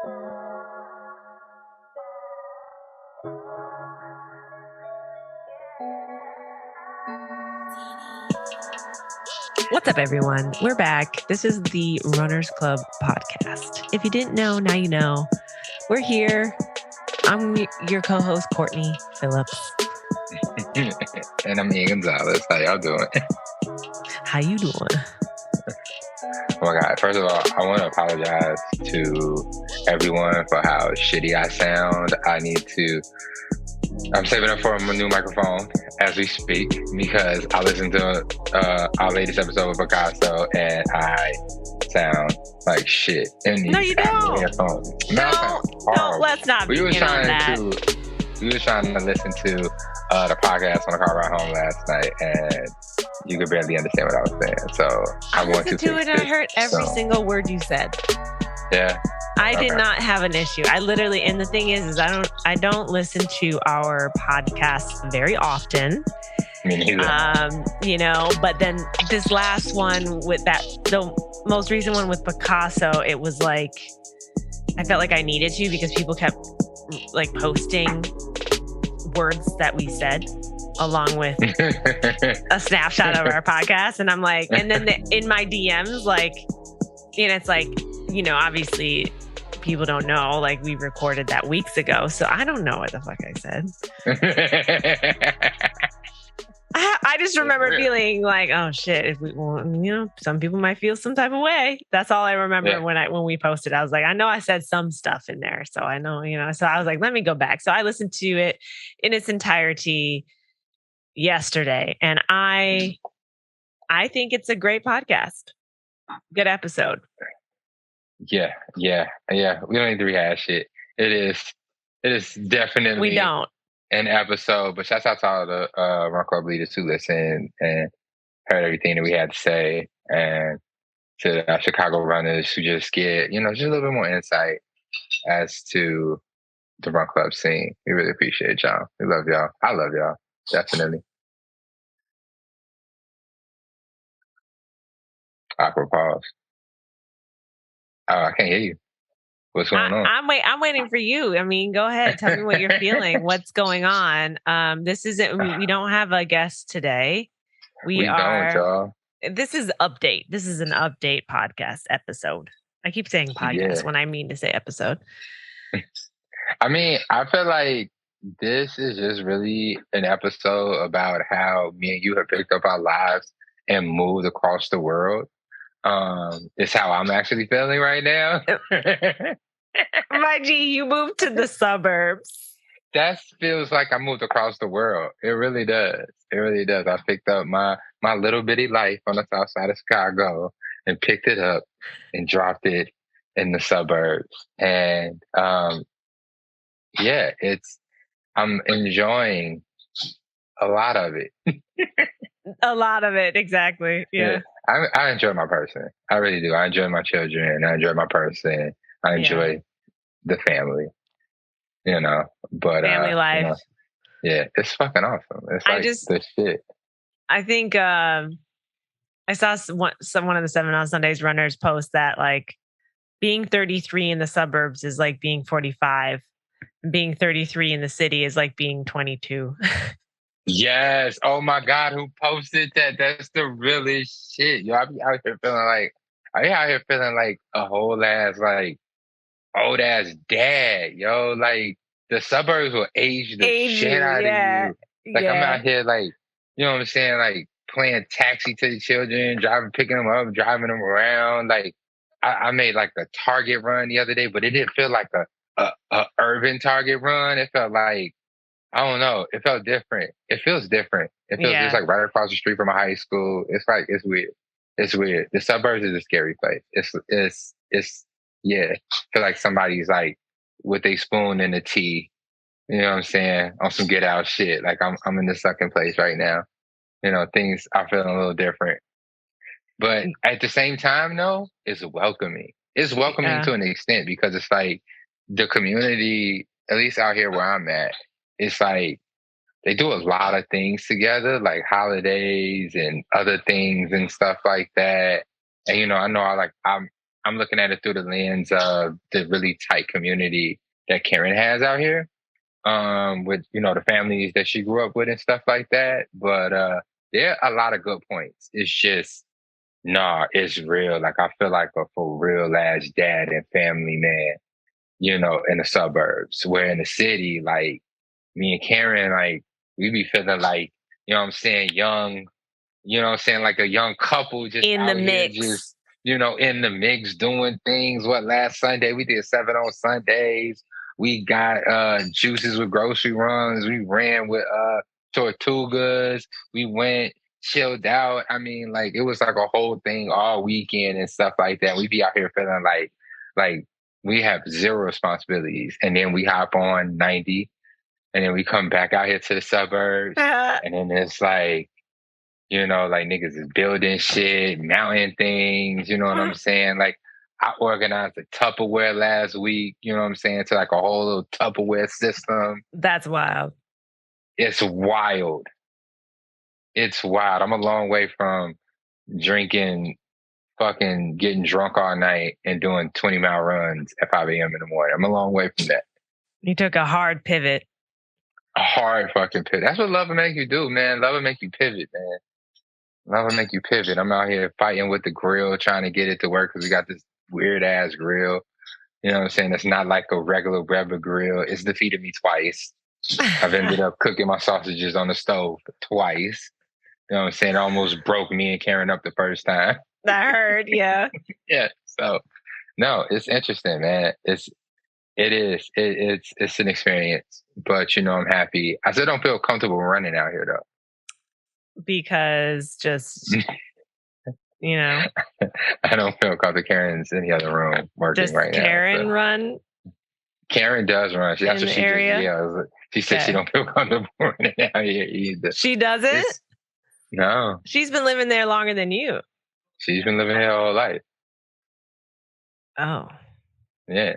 What's up, everyone? We're back. This is the Runners Club podcast. If you didn't know, now you know. We're here. I'm your co-host, Courtney Phillips. And I'm Gonzalez. How y'all doing? How you doing? Oh my God. First of all, I want to apologize to everyone for how shitty I sound. I'm saving up for a new microphone as we speak because I listened to our latest episode of Picasso and I sound like shit in these No, you don't. headphones. No, let's not we begin on that. We were trying to listen to the podcast on the car ride home last night, and you could barely understand what I was saying. So I want to do it, and I heard every single word you said. Yeah. I did not have an issue. I literally, and the thing is I don't listen to our podcasts very often. Me neither. But then this last one with the most recent one with Picasso, it was like, I felt like I needed to because people kept like posting words that we said along with a snapshot of our podcast. And I'm like, and then in my DMs, like, it's like, obviously people don't know, like we recorded that weeks ago. So I don't know what the fuck I said. I just remember feeling like, oh shit, if we want, some people might feel some type of way. That's all I remember when we posted. I was like, I know I said some stuff in there. So I know, so I was like, let me go back. So I listened to it in its entirety yesterday. And I think it's a great podcast. Good episode. Yeah. We don't need to rehash it. It is definitely we don't. An episode, but shouts out to all the Run Club leaders who listened and heard everything that we had to say, and to the Chicago runners who just get, just a little bit more insight as to the Run Club scene. We really appreciate y'all. We love y'all. I love y'all. Definitely. Awkward pause. Oh, I can't hear you. What's going on? I'm waiting for you. I mean, go ahead. Tell me what you're feeling. What's going on? This isn't. We don't have a guest today. We don't, y'all. This is update. This is an update podcast episode. I keep saying podcast when I mean to say episode. I mean, I feel like this is just really an episode about how me and you have picked up our lives and moved across the world. It's how I'm actually feeling right now. My G, you moved to the suburbs. That feels like I moved across the world. It really does. It really does. I picked up my little bitty life on the south side of Chicago and picked it up and dropped it in the suburbs. And I'm enjoying a lot of it. A lot of it, exactly. Yeah. I enjoy my person. I really do. I enjoy my children. I enjoy my person. I enjoy the family. But family life. It's fucking awesome. It's like the shit. I think I saw one of the 7 on Sundays runners post that like being 33 in the suburbs is like being 45. Being 33 in the city is like being 22. Yes. Oh my God, who posted that? That's the realest shit. Yo, I be out here feeling like a whole ass, like, old ass dad, yo. Like, the suburbs will age the shit out of you. Like, I'm out here, like, you know what I'm saying? Like, playing taxi to the children, picking them up, driving them around. Like, I made like a Target run the other day, but it didn't feel like a urban Target run. It felt like, I don't know. It felt different. It feels different. It feels just like right across the street from a high school. It's like, it's weird. It's weird. The suburbs is a scary place. It's I feel like somebody's like with a spoon and a tea, you know what I'm saying? On some get out shit. Like I'm in the second place right now. Things are feeling a little different. But at the same time, though, it's welcoming. It's welcoming to an extent because it's like the community, at least out here where I'm at, it's like they do a lot of things together, like holidays and other things and stuff like that. And I know I'm I'm looking at it through the lens of the really tight community that Karen has out here. With the families that she grew up with and stuff like that. But there are a lot of good points. It's just nah, it's real. Like I feel like a for real ass dad and family man, in the suburbs. Where in the city, like me and Karen, like we be feeling like, what I'm saying, young, what I'm saying, like a young couple just in the out here, just mix. in the mix doing things. What last Sunday we did 7 on Sundays. We got juices with grocery runs. We ran with tortugas. We went chilled out. I mean, like it was like a whole thing all weekend and stuff like that. We be out here feeling like we have zero responsibilities. And then we hop on 90 and then we come back out here to the suburbs. And then it's like, like niggas is building shit, mountain things, you know what I'm saying? Like I organized a Tupperware last week, you know what I'm saying, to like a whole little Tupperware system. That's wild. It's wild. It's wild. I'm a long way from drinking, fucking getting drunk all night and doing 20-mile runs at 5 a.m. in the morning. I'm a long way from that. You took a hard pivot. A hard fucking pivot. That's what love will make you do, man. Love will make you pivot, man. Love will make you pivot. I'm out here fighting with the grill, trying to get it to work because we got this weird ass grill. You know what I'm saying? It's not like a regular Weber grill. It's defeated me twice. I've ended up cooking my sausages on the stove twice. You know what I'm saying? It almost broke me and Karen up the first time. I heard, yeah. Yeah. So no, it's interesting, man. It's an experience. But I'm happy. I still don't feel comfortable running out here though. Because just I don't feel comfortable. Karen's in the other room working just right now. Karen run? Karen does run. That's what she area? Yeah. She said she don't feel comfortable running out here either. She doesn't? No. She's been living there longer than you. She's been living here her whole life. Oh. Yeah.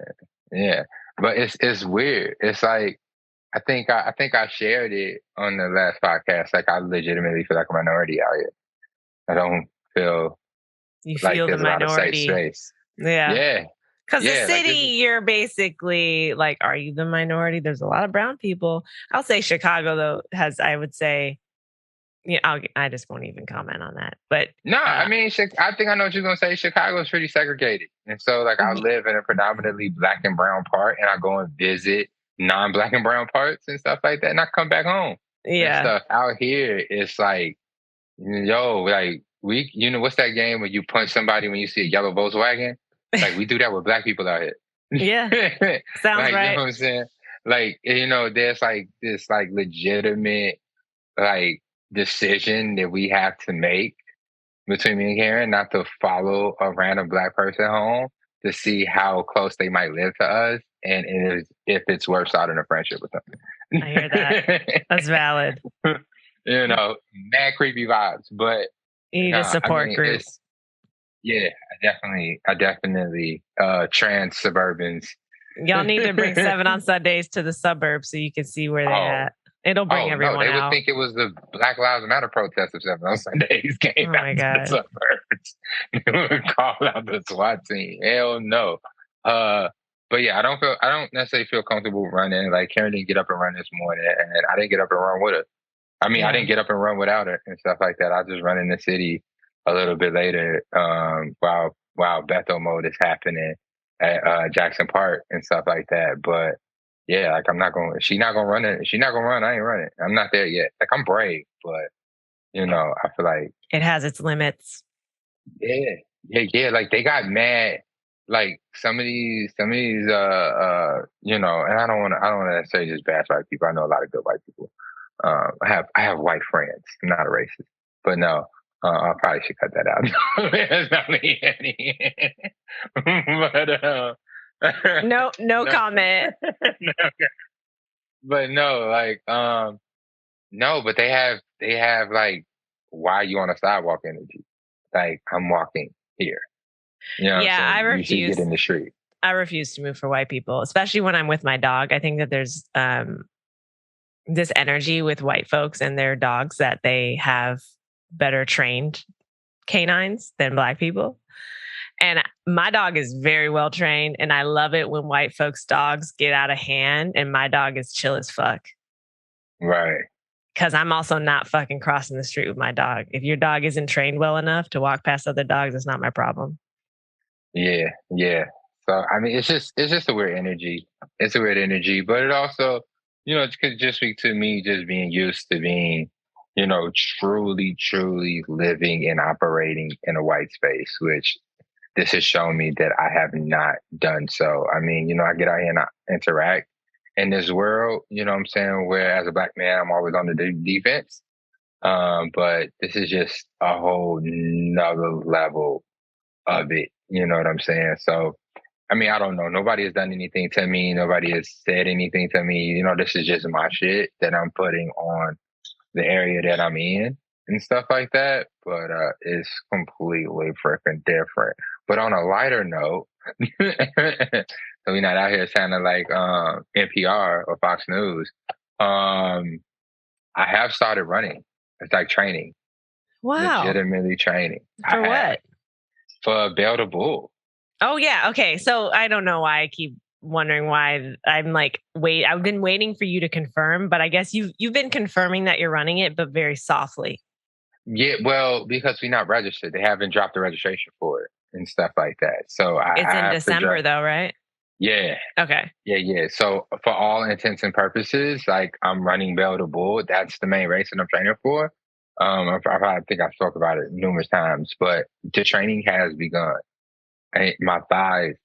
Yeah. But it's weird. It's like I think I shared it on the last podcast. Like I legitimately feel like a minority out here. I don't feel like feel there's the minority. A lot of safe space. Yeah. Yeah. Because the city, you're basically like, are you the minority? There's a lot of brown people. I'll say Chicago though has, I would say, I just won't even comment on that. But no, I mean, I think I know what you're gonna say. Chicago is pretty segregated, and so like I live in a predominantly black and brown part, and I go and visit non-black and brown parts and stuff like that, and I come back home. Yeah. And stuff out here, it's like, like we, what's that game when you punch somebody when you see a yellow Volkswagen? Like we do that with black people out here. Yeah, sounds like, right. You know what I'm saying? Like there's like this like legitimate like decision that we have to make between me and Karen, not to follow a random black person home to see how close they might live to us, and if it's worth starting a friendship with them. I hear that. That's valid. Mad creepy vibes, but you need a support group. Yeah, I definitely trans suburbans. Y'all need to bring 7 on Sundays to the suburbs so you can see where they're at. It'll bring everyone they out. Would think it was the Black Lives Matter protest of 7 on Sundays came out to the suburbs. They would call out the SWAT team. Hell no. But yeah, I don't necessarily feel comfortable running. Like Karen didn't get up and run this morning, and I didn't get up and run with her. I mean, I didn't get up and run without her and stuff like that. I just run in the city a little bit later, while Bethel mode is happening at Jackson Park and stuff like that. But yeah, like she's not gonna run it. She's not gonna run. I ain't running. I'm not there yet. Like I'm brave, but I feel like it has its limits. Yeah. Like they got mad. Like some of these, and I don't want to necessarily just bash white people. I know a lot of good white people. I have white friends. I'm not a racist, but no, I probably should cut that out. There's not any. But no comment. But no, like no, but they have like, why are you on a sidewalk energy? Like I'm walking here. I refuse. You should get in the street. I refuse to move for white people, especially when I'm with my dog. I think that there's this energy with white folks and their dogs that they have better trained canines than black people. And My dog is very well trained, and I love it when white folks' dogs get out of hand, and my dog is chill as fuck. Right. Because I'm also not fucking crossing the street with my dog. If your dog isn't trained well enough to walk past other dogs, it's not my problem. Yeah, yeah. So I mean, it's just a weird energy. It's a weird energy, but it also, it could just speak to me just being used to being, truly, truly living and operating in a white space, which this has shown me that I have not done so. I mean, I get out here and I interact in this world, what I'm saying, where as a black man, I'm always on the defense. But this is just a whole nother level of it. You know what I'm saying? So, I mean, I don't know. Nobody has done anything to me. Nobody has said anything to me. This is just my shit that I'm putting on the area that I'm in and stuff like that. But it's completely freaking different. But on a lighter note, so we're not out here sounding like NPR or Fox News. I have started running. It's like training, Wow. legitimately training. For what? For Bell to Bull. Oh yeah. Okay. So I don't know why I keep wondering why I'm like, wait, I've been waiting for you to confirm, but I guess you've been confirming that you're running it, but very softly. Yeah, well, because we're not registered. They haven't dropped the registration for it and stuff like that. So It's I in have to December though, right? Yeah. Okay. Yeah. So for all intents and purposes, like I'm running Bell to Bull. That's the main race that I'm training for. I think I've talked about it numerous times, but the training has begun. My thighs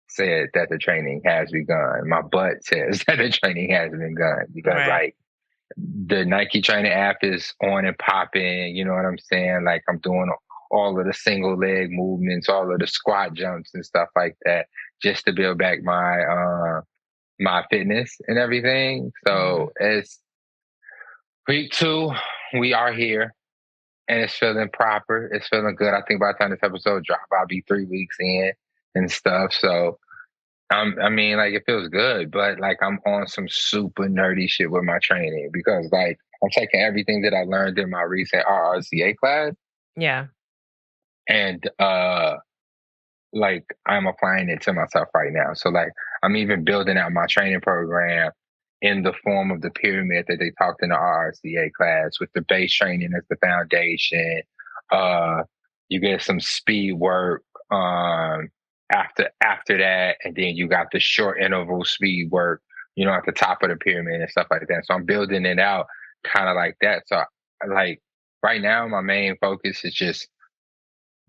said that the training has begun. My butt says that the training has begun because Right. like the Nike training app is on and popping. You know what I'm saying? Like I'm doing all of the single leg movements, all of the squat jumps and stuff like that, just to build back my fitness and everything. So it's week 2. We are here. And it's feeling proper. It's feeling good. I think by the time this episode drop, I'll be 3 weeks in and stuff. So I mean, like it feels good, but like I'm on some super nerdy shit with my training because like I'm taking everything that I learned in my recent RRCA class Yeah. and like I'm applying it to myself right now. So like I'm even building out my training program in the form of the pyramid that they talked in the RRCA class with the base training as the foundation. You get some speed work after that, and then you got the short interval speed work, at the top of the pyramid and stuff like that. So I'm building it out kind of like that. So like right now, my main focus is just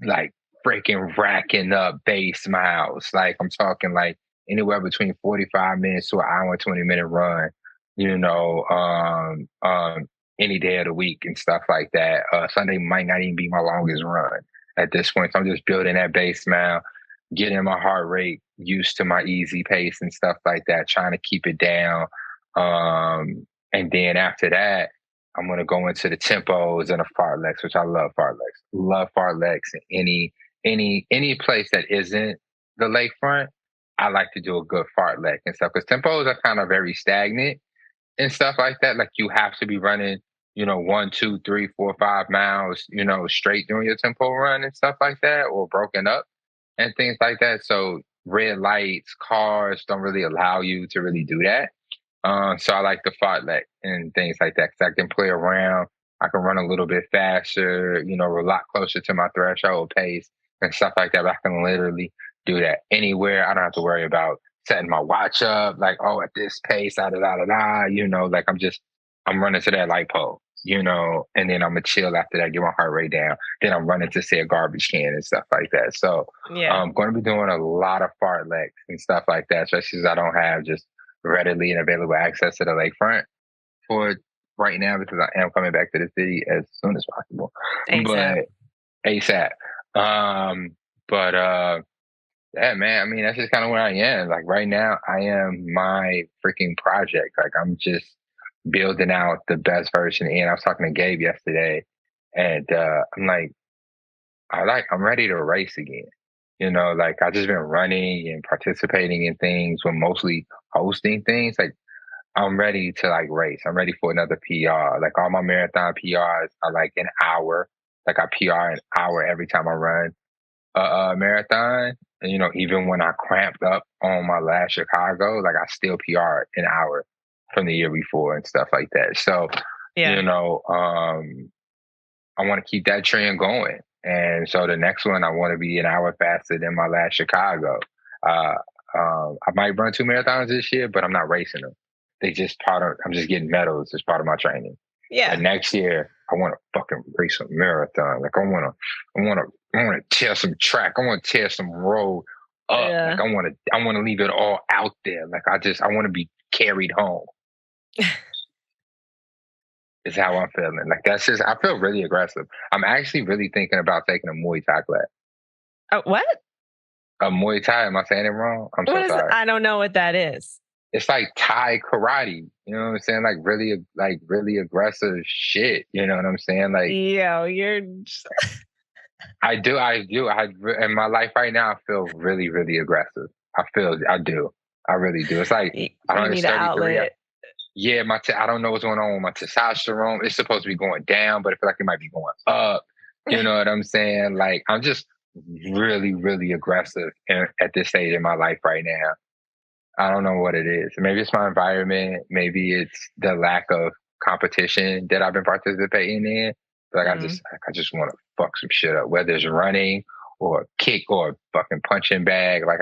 like freaking racking up base miles. Like I'm talking like anywhere between 45 minutes to an hour and 20-minute run, you know, any day of the week and stuff like that. Sunday might not even be my longest run at this point. So I'm just building that base mile, getting my heart rate used to my easy pace and stuff like that, trying to keep it down. And then after that, I'm gonna go into the tempos and the fartleks, which I love fartleks. Love fartleks in any place that isn't the lakefront. I like to do a good fartlek and stuff because tempos are kind of very stagnant and stuff like that. Like you have to be running, 1, 2, 3, 4, 5 miles, straight during your tempo run and stuff like that, or broken up and things like that. So red lights, cars don't really allow you to really do that. So I like the fartlek and things like that because I can play around. I can run a little bit faster, a lot closer to my threshold pace and stuff like that. But I can literally do that anywhere. I don't have to worry about setting my watch up, like, oh, at this pace, like I'm running to that light pole, and then I'm gonna chill after that, get my heart rate down. Then I'm running to say a garbage can and stuff like that. So Yeah. I'm going to be doing a lot of fartleks and stuff like that, especially as I don't have just readily and available access to the lakefront for right now because I am coming back to the city as soon as possible. ASAP. But ASAP. Yeah, man. I mean, that's just kind of where I am. Like right now, I am my freaking project. Like I'm just building out the best version. And I was talking to Gabe yesterday, and I'm like, I'm ready to race again. Like I just been running and participating in things, but mostly hosting things. Like I'm ready to like race. I'm ready for another PR. Like all my marathon PRs are like an hour. Like I PR an hour every time I run a marathon even when I cramped up on my last Chicago, like I still PR'd an hour from the year before and stuff like that. So, Yeah. I want to keep that trend going. And so the next one, I want to be an hour faster than my last Chicago. Uh, I might run 2 marathons this year, but I'm not racing them. I'm just getting medals as part of my training. Yeah. But next year, I want to fucking race a marathon. Like I want to tear some track. I want to tear some road up. Yeah. Like I want to leave it all out there. Like I want to be carried home. Is how I'm feeling. Like I feel really aggressive. I'm actually really thinking about taking a Muay Thai class. Oh, what? A Muay Thai? Am I saying it wrong? I'm so sorry. I don't know what that is. It's like Thai karate. You know what I'm saying? Like really aggressive shit. You know what I'm saying? Like, you're. I do. In my life right now, I feel really, really aggressive. I do. I really do. It's like I don't need an outlet. Yeah, I don't know what's going on with my testosterone. It's supposed to be going down, but I feel like it might be going up. You know what I'm saying? Like, I'm just really, really aggressive at this stage in my life right now. I don't know what it is. Maybe it's my environment. Maybe it's the lack of competition that I've been participating in. Like, I just want to fuck some shit up, whether it's running or a kick or a fucking punching bag. Like,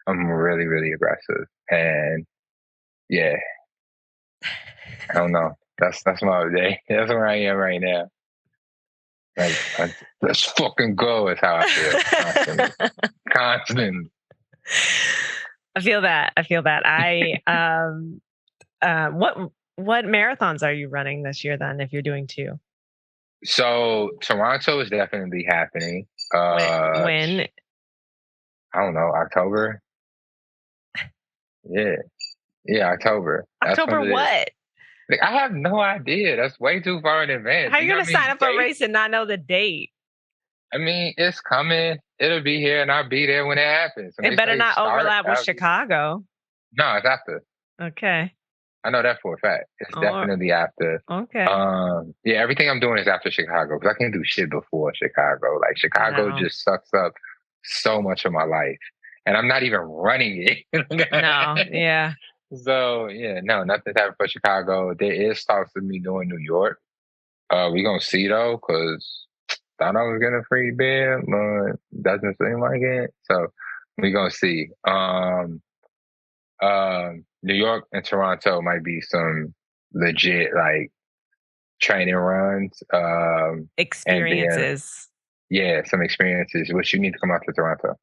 I'm really, really aggressive. And yeah. I don't know. That's my day. That's where I am right now. Like, let's fucking go is how I feel. Constantly. I feel that. What marathons are you running this year then, if you're doing 2? So Toronto is definitely happening. When? I don't know, October. Yeah, October. October what? Like, I have no idea. That's way too far in advance. How are you going to sign up for a race and not know the date? I mean, it's coming. It'll be here, and I'll be there when it happens. It better not overlap with Chicago. No, it's after. Okay. I know that for a fact. It's definitely after. Okay. Yeah, everything I'm doing is after Chicago because I can't do shit before Chicago. Like, Chicago just sucks up so much of my life, and I'm not even running it. No, yeah. So yeah, no, nothing's happened for Chicago. There is talks of me doing New York. We gonna see though, cause thought I was getting a free bid, but doesn't seem like it. So we gonna see. New York and Toronto might be some legit like training runs. Experiences. Some experiences. Which you need to come out to Toronto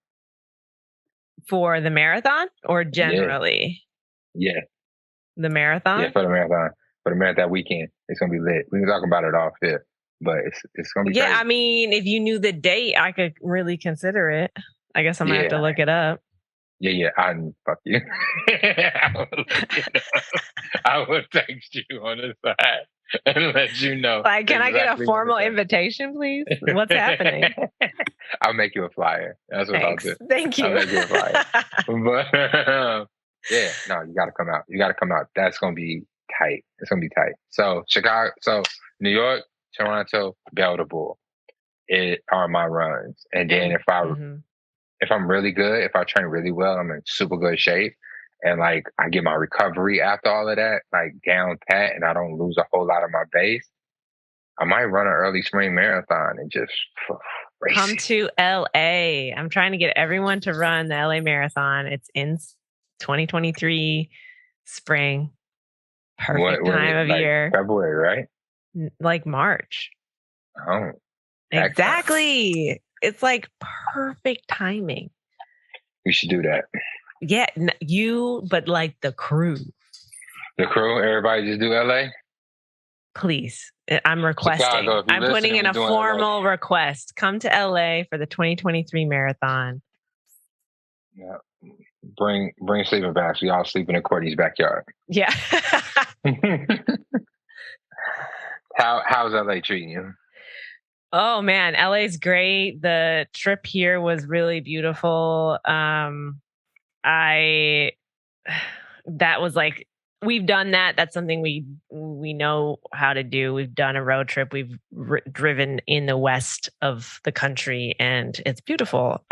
for the marathon or generally. Yeah. The marathon? Yeah, for the marathon. For the marathon weekend. It's going to be lit. We can talk about it off here, but it's going to be crazy. I mean, if you knew the date, I could really consider it. I guess I'm going to have to look it up. Yeah. Fuck you. I will text you on the side and let you know. Like, can I get a formal invitation, please? What's happening? I'll make you a flyer. That's what I'll do. Thank you. I'll make you a flyer. But yeah, no, you got to come out. You got to come out. That's going to be tight. It's going to be tight. So New York, Toronto, Baltimore, are my runs. And then if I'm really good, if I train really well, I'm in super good shape. And like I get my recovery after all of that, like down pat, and I don't lose a whole lot of my base, I might run an early spring marathon and just race. Come to LA. I'm trying to get everyone to run the LA marathon. It's in 2023 spring. Perfect time of year. February, right? Like March. Oh. Exactly. It's like perfect timing. We should do that. Yeah, but like the crew. The crew? Everybody just do LA? Please. I'm requesting. Chicago, I'm putting in a formal request. Come to LA for the 2023 marathon. Yeah. Bring sleeping bags. We all sleeping in Courtney's backyard. Yeah. How's LA treating you? Oh man, LA's great. The trip here was really beautiful. That was like, we've done that. That's something we know how to do. We've done a road trip. We've driven in the west of the country and it's beautiful.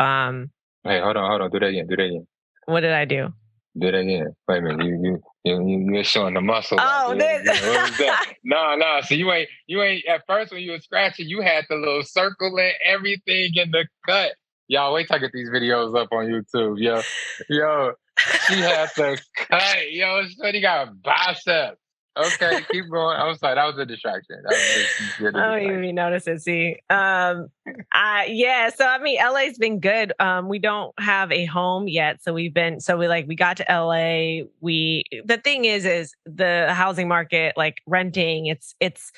Hey, hold on. Do that again. Do that again. What did I do? Do that again. Wait a minute. You're showing the muscle out. Oh, Do that again. What was that? No. So you ain't at first when you were scratching, you had the little circle and everything in the cut. Y'all wait till I get these videos up on YouTube. Yo, she had the cut. Yo, she got biceps. Okay, keep going. I'm sorry, that was a distraction. That was just a I don't distraction. even notice it. See, yeah. So I mean, LA's been good. We don't have a home yet, so we got to LA. The thing is the housing market, like renting, it's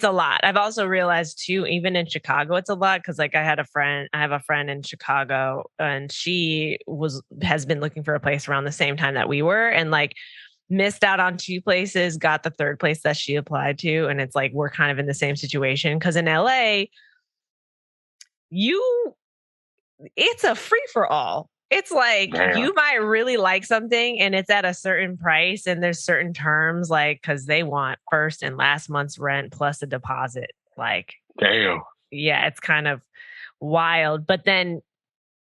a lot. I've also realized too, even in Chicago, it's a lot because like I have a friend in Chicago, and she has been looking for a place around the same time that we were, and like missed out on two places, got the third place that she applied to. And it's like, we're kind of in the same situation. Cause in LA, it's a free for all. It's like, Damn. you might really like something and it's at a certain price and there's certain terms, like, cause they want first and last month's rent plus a deposit. Like, Damn. yeah, it's kind of wild. But then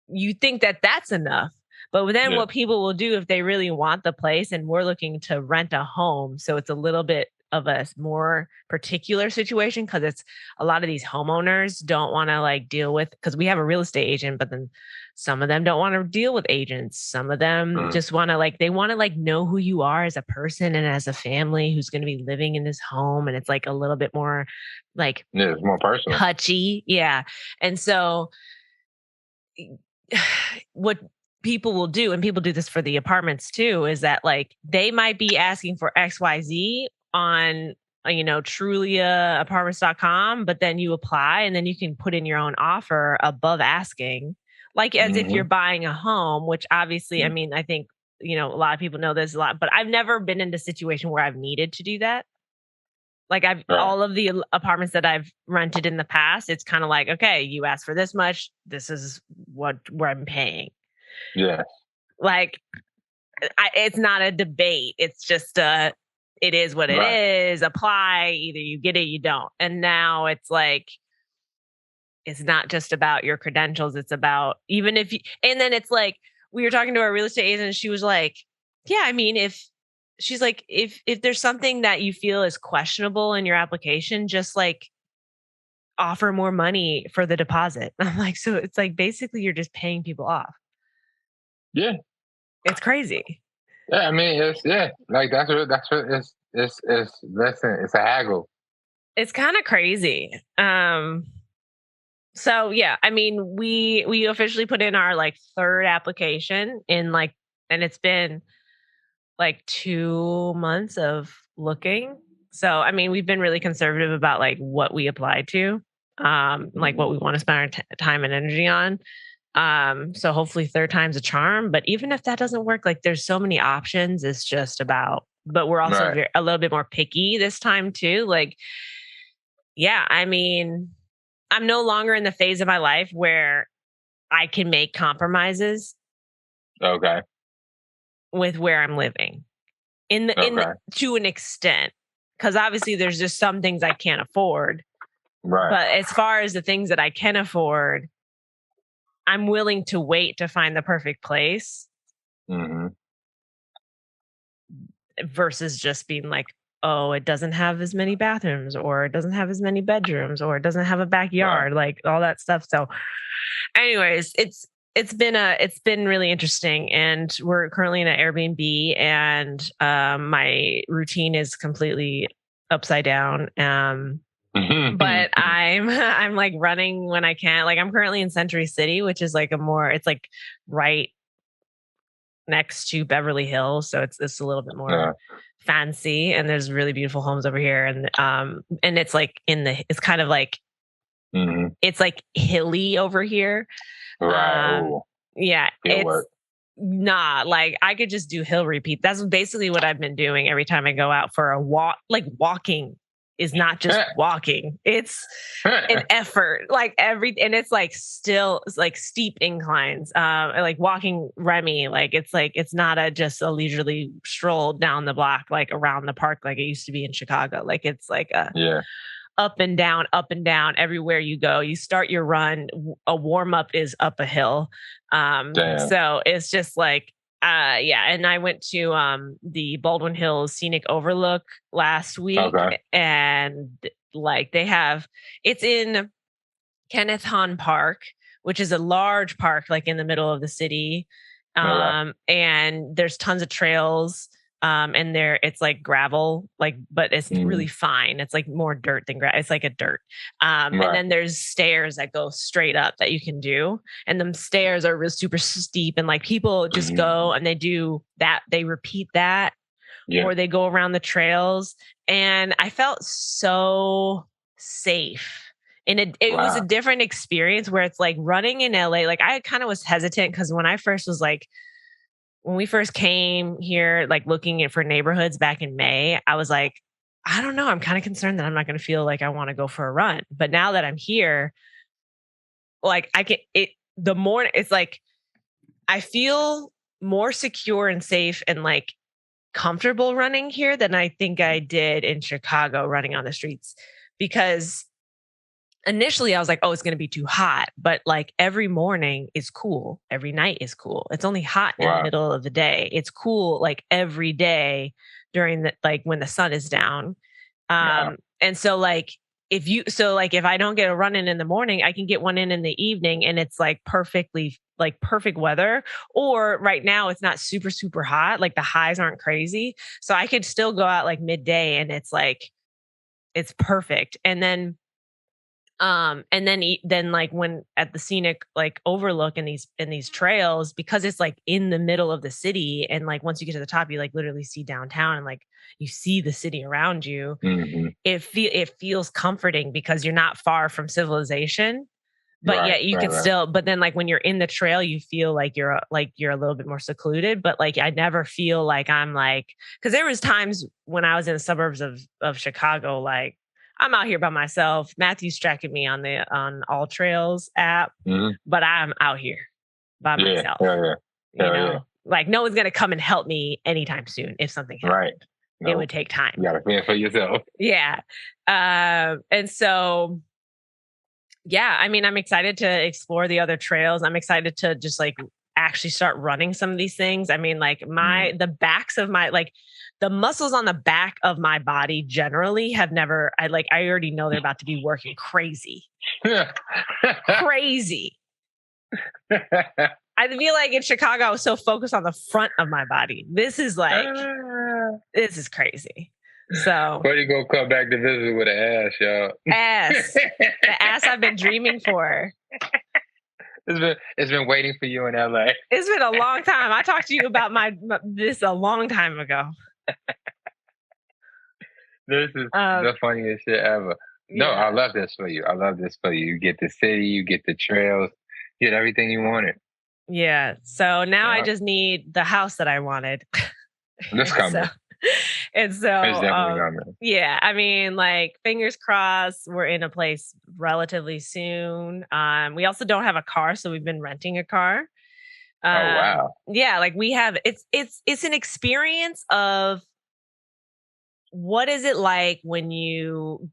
you think that that's enough. But then what people will do if they really want the place, and we're looking to rent a home, so it's a little bit of a more particular situation because it's a lot of these homeowners don't want to like deal with, because we have a real estate agent, but then some of them don't want to deal with agents. Some of them just want to like, they want to like know who you are as a person and as a family who's going to be living in this home. And it's like a little bit more like, yeah, it's more personal, touchy. Yeah. And so what people will do, and people do this for the apartments too, is that like they might be asking for XYZ on truliaapartments.com, but then you apply and then you can put in your own offer above asking, like as if you're buying a home, which obviously, I mean, I think, a lot of people know this a lot, but I've never been in a situation where I've needed to do that. Like all of the apartments that I've rented in the past, it's kind of like, okay, you asked for this much, this is where I'm paying. Yeah. Like, it's not a debate. It's just it is what it is. Apply, either you get it, you don't. And now it's like, it's not just about your credentials. It's about even if you, and then it's like, we were talking to our real estate agent and she was like, yeah, I mean, if there's something that you feel is questionable in your application, just like offer more money for the deposit. I'm like, so it's like, basically you're just paying people off. Yeah. It's crazy. Yeah, I mean, like that's what listen, it's a haggle. It's kind of crazy. So yeah, I mean, we officially put in our like third application in like, and it's been like 2 months of looking. So I mean, we've been really conservative about like what we applied to, like what we want to spend our time and energy on. So hopefully third time's a charm. But even if that doesn't work, like there's so many options. It's just about, but we're also a little bit more picky this time too. Like, yeah, I mean, I'm no longer in the phase of my life where I can make compromises. Okay. With where I'm living to an extent, because obviously there's just some things I can't afford. Right. But as far as the things that I can afford, I'm willing to wait to find the perfect place. Versus just being like, oh, it doesn't have as many bathrooms, or it doesn't have as many bedrooms, or it doesn't have a backyard, like all that stuff. So anyways, it's been really interesting, and we're currently in an Airbnb, and my routine is completely upside down. But I'm like running when I can. Like I'm currently in Century City, which is like it's like right next to Beverly Hills, so it's a little bit more fancy, and there's really beautiful homes over here, and it's like it's kind of like it's like hilly over here. Yeah, it's not like I could just do hill repeat. That's basically what I've been doing every time I go out for a walk. Like walking is not just walking, it's an effort, like and it's like still like steep inclines, like walking Remy, like it's not just a leisurely stroll down the block, like around the park, like it used to be in Chicago. Like it's like up and down everywhere you go. You start your run, a warm up is up a hill. Damn. So it's just like, yeah. And I went to the Baldwin Hills Scenic Overlook last week, Okay. and like it's in Kenneth Hahn Park, which is a large park like in the middle of the city. Okay. And there's tons of trails. And it's like gravel, like, but it's really fine. It's like more dirt than grass. It's like a dirt. And Right. then there's stairs that go straight up that you can do. And them stairs are super steep. And like people just go and they do that. They repeat that, or they go around the trails. And I felt so safe. And it was a different experience where it's like running in LA. Like I kind of was hesitant because when we first came here, like looking for neighborhoods back in May, I was like, I don't know. I'm kind of concerned that I'm not going to feel like I want to go for a run. But now that I'm here, like it's like, I feel more secure and safe and like comfortable running here than I think I did in Chicago running on the streets, because initially I was like, oh, it's going to be too hot. But like every morning is cool. Every night is cool. It's only hot in the middle of the day. It's cool like every day during like when the sun is down. And so like, if I don't get a run in the morning, I can get one in the evening, and it's like perfect weather. Or right now it's not super, super hot. Like the highs aren't crazy. So I could still go out like midday, and it's like, it's perfect. And then then like when at the scenic like overlook in these trails, because it's like in the middle of the city, and like once you get to the top, you like literally see downtown, and like you see the city around you. It feels comforting because you're not far from civilization, but yet you can still. But then like when you're in the trail, you feel like you're a little bit more secluded. But like I never feel like I'm like, because there was times when I was in the suburbs of Chicago, like I'm out here by myself. Matthew's tracking me on All Trails app, but I'm out here by myself. Like no one's gonna come and help me anytime soon. If something happened, it would take time. You gotta fend for yourself. Yeah. And so, yeah, I mean, I'm excited to explore the other trails. I'm excited to just like actually start running some of these things. I mean, like the backs of my, like the muscles on the back of my body generally have never, I already know they're about to be working crazy. Crazy. I feel like in Chicago, I was so focused on the front of my body. This is like, this is crazy. So Courtney gonna come back to visit with an ass, y'all. Ass. The ass I've been dreaming for. It's been waiting for you in LA. It's been a long time. I talked to you about this a long time ago. This is the funniest shit ever. No, I love this for you. You get the city, you get the trails, you get everything you wanted. Yeah. So now I just need the house that I wanted. This coming. And so, yeah, I mean, like, fingers crossed, we're in a place relatively soon. We also don't have a car, so we've been renting a car. Oh wow! Yeah, like we have. It's an experience of what is it like when you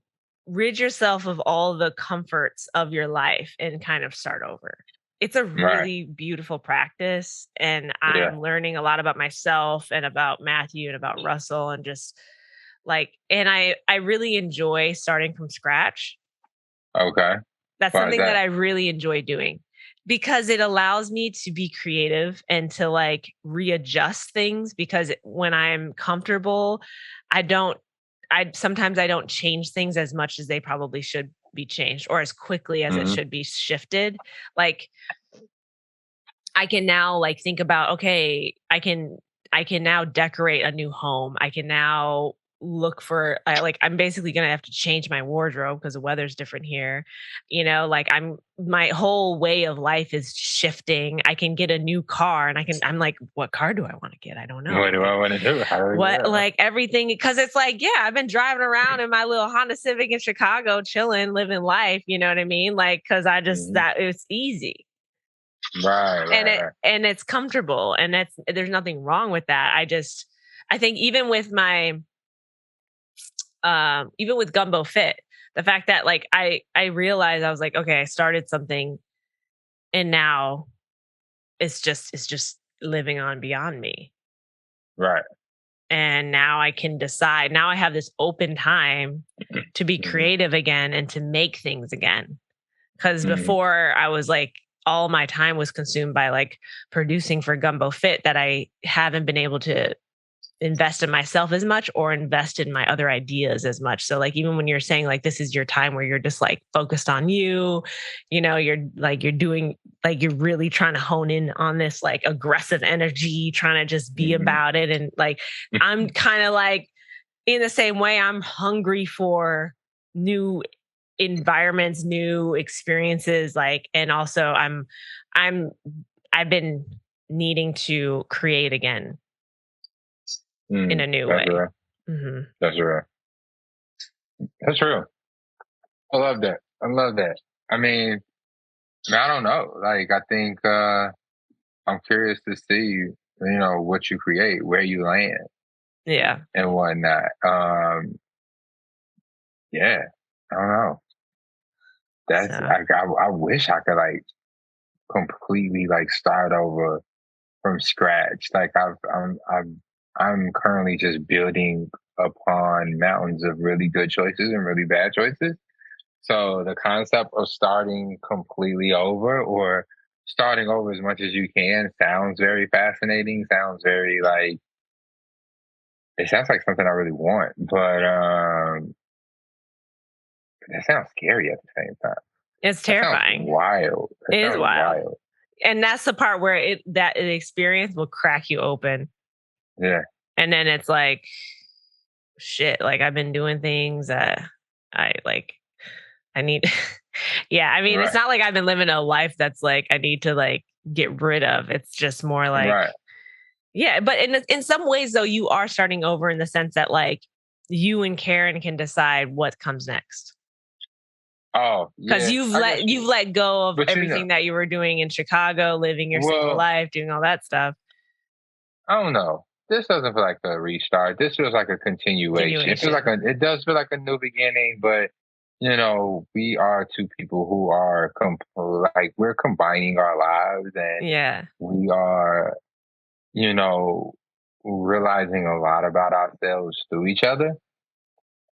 rid yourself of all the comforts of your life and kind of start over. It's a really beautiful practice, and I'm learning a lot about myself and about Matthew and about Russell, and just like, and I really enjoy starting from scratch. Okay. That's something that I really enjoy doing, because it allows me to be creative and to like readjust things, because when I'm comfortable, sometimes I don't change things as much as they probably should be changed, or as quickly as it should be shifted. Like I can now like think about, okay, I can now decorate a new home. I can now look for I'm basically going to have to change my wardrobe because the weather's different here. You know, like my whole way of life is shifting. I can get a new car, and I'm like, what car do I want to get? I don't know. What do I want to do? Like everything, because it's like, yeah, I've been driving around in my little Honda Civic in Chicago, chilling, living life. You know what I mean? Like, cause I just, that it's easy. And it's comfortable, and there's nothing wrong with that. I think even with Gumbo Fit, the fact that like I realized I was like, okay, I started something and now it's just living on beyond me. Right. And now I can decide. Now I have this open time to be Mhm. creative again and to make things again. Because Mhm. before I was like, all my time was consumed by like producing for Gumbo Fit that I haven't been able to invest in myself as much or invest in my other ideas as much. So like even when you're saying like this is your time where you're just like focused on you, you're doing like you're really trying to hone in on this like aggressive energy, trying to just be Mhm. about it. And like I'm kind of like in the same way, I'm hungry for new environments, new experiences, like and also I'm I've been needing to create again in a new That's way. real. Hmm. That's real. That's real. I love that. I love that. I mean, I don't know. Like, I think I'm curious to see, what you create, where you land, Yeah. and whatnot. Yeah, I don't know. That's So I wish I could like completely like start over from scratch. Like I'm currently just building upon mountains of really good choices and really bad choices. So the concept of starting completely over or starting over as much as you can sounds very fascinating. Sounds very like it sounds like something I really want, but that sounds scary at the same time. it's That sounds terrifying. wild. That It is sounds wild. wild. And that's the part where that experience will crack you open. Yeah. And then it's like, shit, like I've been doing things that I like, I need. Yeah. I mean, it's Right. not like I've been living a life that's like, I need to like get rid of. It's just more like, Right. yeah. But in some ways, though, you are starting over in the sense that like you and Karen can decide what comes next. Oh, Because yeah. I guess you've let go of but everything that you were doing in Chicago, living your single well, life, doing all that stuff. I don't know. This doesn't feel like a restart. This feels like a continuation. Continuation. It does feel like a new beginning, but we are two people who are like we're combining our lives and Yeah. we are, you know, realizing a lot about ourselves through each other.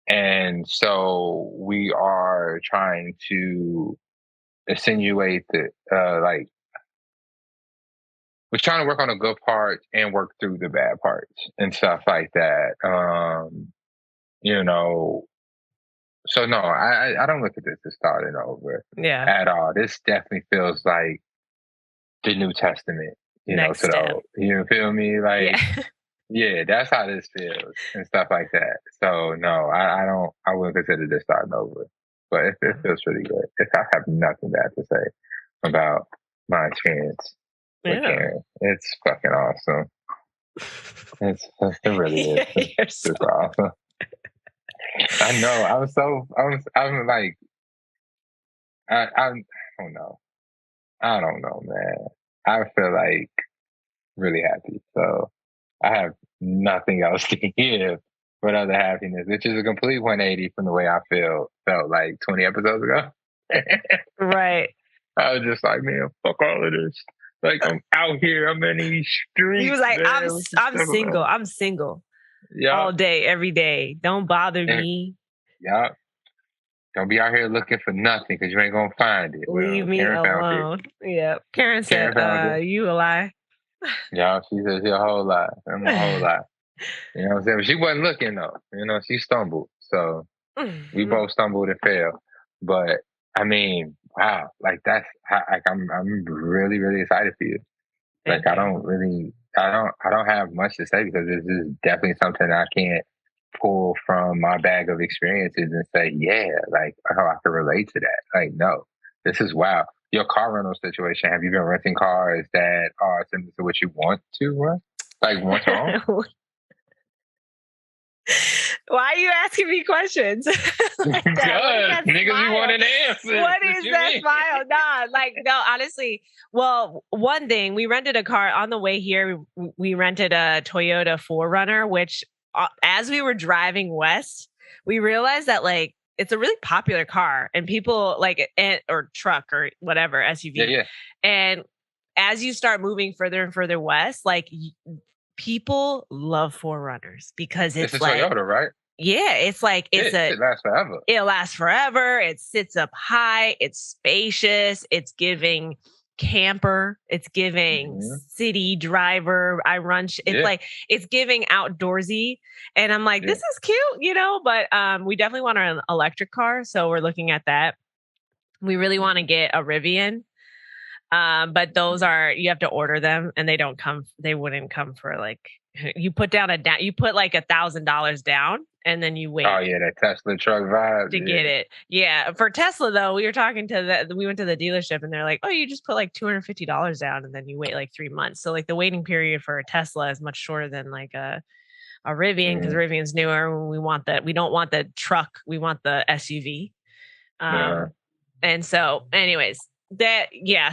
And so we are trying to insinuate that, like, we're trying to work on the good parts and work through the bad parts and stuff like that. You know, so no, I don't look at this as starting over Yeah. at all. This definitely feels like the New Testament, Next to step. the you feel me? Yeah. Like, yeah, that's how this feels and stuff like that. So no, I don't I wouldn't consider this starting over. But it feels pretty good. I have nothing bad to say about my experience with Yeah. Karen. It's fucking awesome. It really is. Yeah, It's you're so super awesome. I know. I'm like I don't know. I don't know, man. I feel like really happy. So I have nothing else to give but other happiness, which is a complete 180 from the way I felt like 20 episodes ago. right. I was just like, man, fuck all of this. Like I'm out here, I'm in these He was streets, like, man. What you I'm talking single. about? I'm single Yeah, all day, every day. Don't bother and, me. yeah. Don't be out here looking for nothing because you ain't gonna find it. Leave Well, me Karen found it. alone. Yeah. Karen Karen said, found it. you a lie. Yeah, she said she a whole lot. I'm a whole lot. You know what I'm saying? But she wasn't looking though. She stumbled. So we both stumbled and failed. But I mean, wow, like like I'm really, really excited for you. Like Thank you. I don't have much to say because this is definitely something I can't pull from my bag of experiences and say, yeah, like, oh, I can relate to that. Like, no, this is wow. Your car rental situation, have you been renting cars that are similar to what you want to run? Like, want to own? Why are you asking me questions like that? What is Good. that Niggas be smile? wanting answers. What What is you that mean? smile? Nah, like no, honestly. Well, one thing we rented a car on the way here. We rented a Toyota 4Runner, which as we were driving west, we realized that like it's a really popular car, and people like it, or truck or whatever SUV. Yeah. And as you start moving further and further west, like people love 4Runners because It's it's a like, Toyota, right? yeah, it's like It lasts forever. It'll last forever. It sits up high. It's spacious. It's giving camper. It's giving city driver. It's like, it's giving outdoorsy. And I'm like, this is cute, you know, but we definitely want an electric car. So we're looking at that. We really want to get a Rivian. But those you have to order them, and they wouldn't come for like, you put you put like $1,000 down, and then you wait. Oh yeah, that Tesla truck vibe to get it. Yeah. For Tesla though, we were talking to we went to the dealership, and they're like, oh, you just put like $250 down, and then you wait like 3 months. So like the waiting period for a Tesla is much shorter than like a Rivian, because Rivian's newer. We don't want the truck. We want the SUV. And so anyways,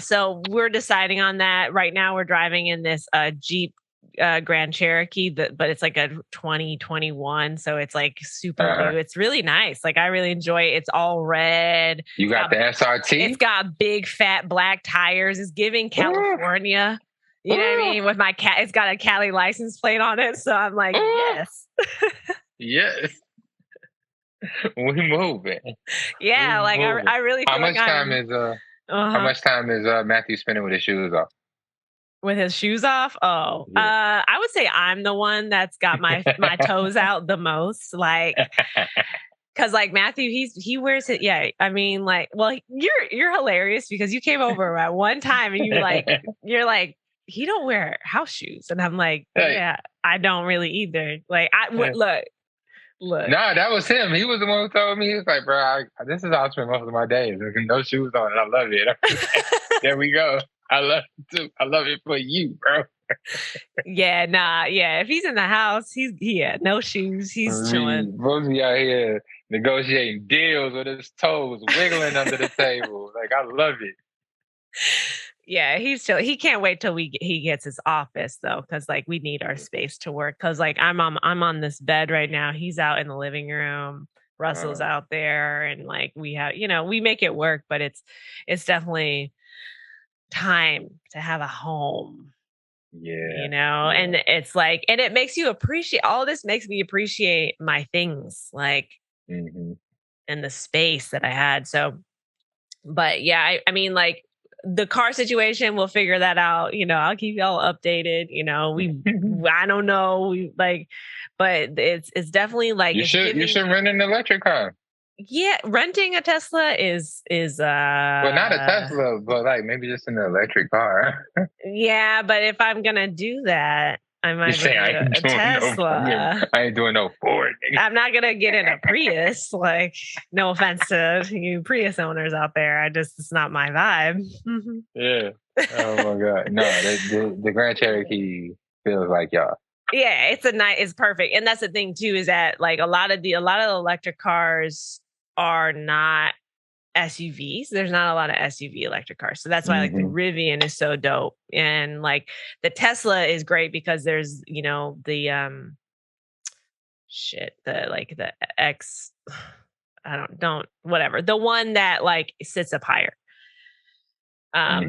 so we're deciding on that right now. We're driving in this Jeep Grand Cherokee, but it's like a 2021, so it's like super new. It's really nice. Like I really enjoy it. It's all red. You got the SRT. It's got big fat black tires. It's giving California. You know what I mean? With my cat, it's got a Cali license plate on it. So I'm like, yes. Yes. We moving. Yeah, like I really feel how much time is Matthew spending with his shoes off? With his shoes off? Oh, yeah. I would say I'm the one that's got my toes out the most. Like, cause like Matthew, he wears it. Yeah. I mean, like, well, you're hilarious because you came over at one time and you're like, he don't wear house shoes. And I'm like, yeah, I don't really either. Like look. No, that was him. He was the one who told me. He was like, bro, this is how I spend most of my days. There's no shoes on, and I love it. There we go. I love it too. I love it for you, bro. Yeah. If he's in the house, no shoes. He's chilling. Rosie out here negotiating deals with his toes wiggling under the table. Like, I love it. Yeah, he's chill. He can't wait till he gets his office though, because like we need our space to work. Because like I'm on this bed right now. He's out in the living room. Russell's out there, and like we have, we make it work, but it's definitely time to have a home. Yeah. And it's like, and it makes you appreciate, all this makes me appreciate my things, like and the space that I had. So, but yeah, I mean, like the car situation, we'll figure that out. I'll keep y'all updated. I don't know, but it's definitely like you should rent an electric car. Yeah, renting a Tesla is well, not a Tesla, but like maybe just an electric car. Yeah, but if I'm gonna do that, I might get a Tesla. I ain't doing no Ford. I'm not gonna get in a Prius. Like, no offense to you Prius owners out there, it's not my vibe. Yeah. Oh my God. No, the Grand Cherokee feels like y'all. Yeah, it's perfect. And that's the thing too, is that like a lot of the electric cars are not SUVs. There's not a lot of SUV electric cars. So that's why like the Rivian is so dope. And like the Tesla is great because there's, the the X, whatever. The one that like sits up higher. I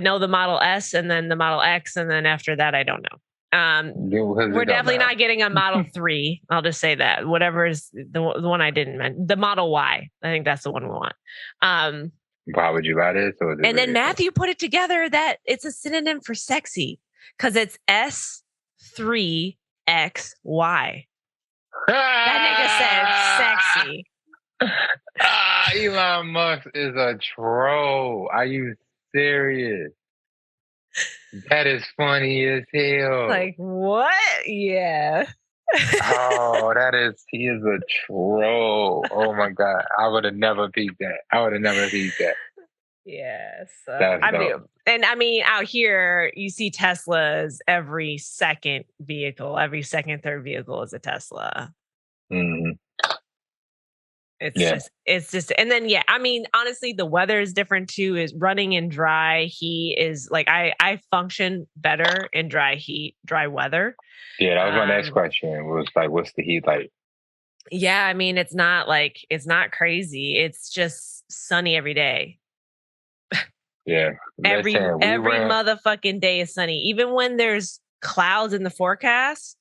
know the Model S and then the Model X, and then after that I don't know. We're definitely not getting a Model 3. I'll just say that. Whatever is the one I didn't mention, the Model Y. I think that's the one we want. Why would you buy this? And then Matthew put it together that it's a synonym for sexy because it's S3XY. That nigga said sexy. Elon Musk is a troll. Are you serious? That is funny as hell. Like, what? Yeah. He is a troll. Oh my God. I would have never peeped that. Yeah. So, I mean, out here, you see Teslas every second, third vehicle is a Tesla. Mm-hmm. It's just, and then, I mean, honestly, the weather is different too, is running in dry heat is like, I function better in dry weather. Yeah, that was my next question was like, what's the heat like? Yeah, I mean, it's not crazy. It's just sunny every day. Yeah. Listen, we Every went. motherfucking day is sunny. Even when there's clouds in the forecast,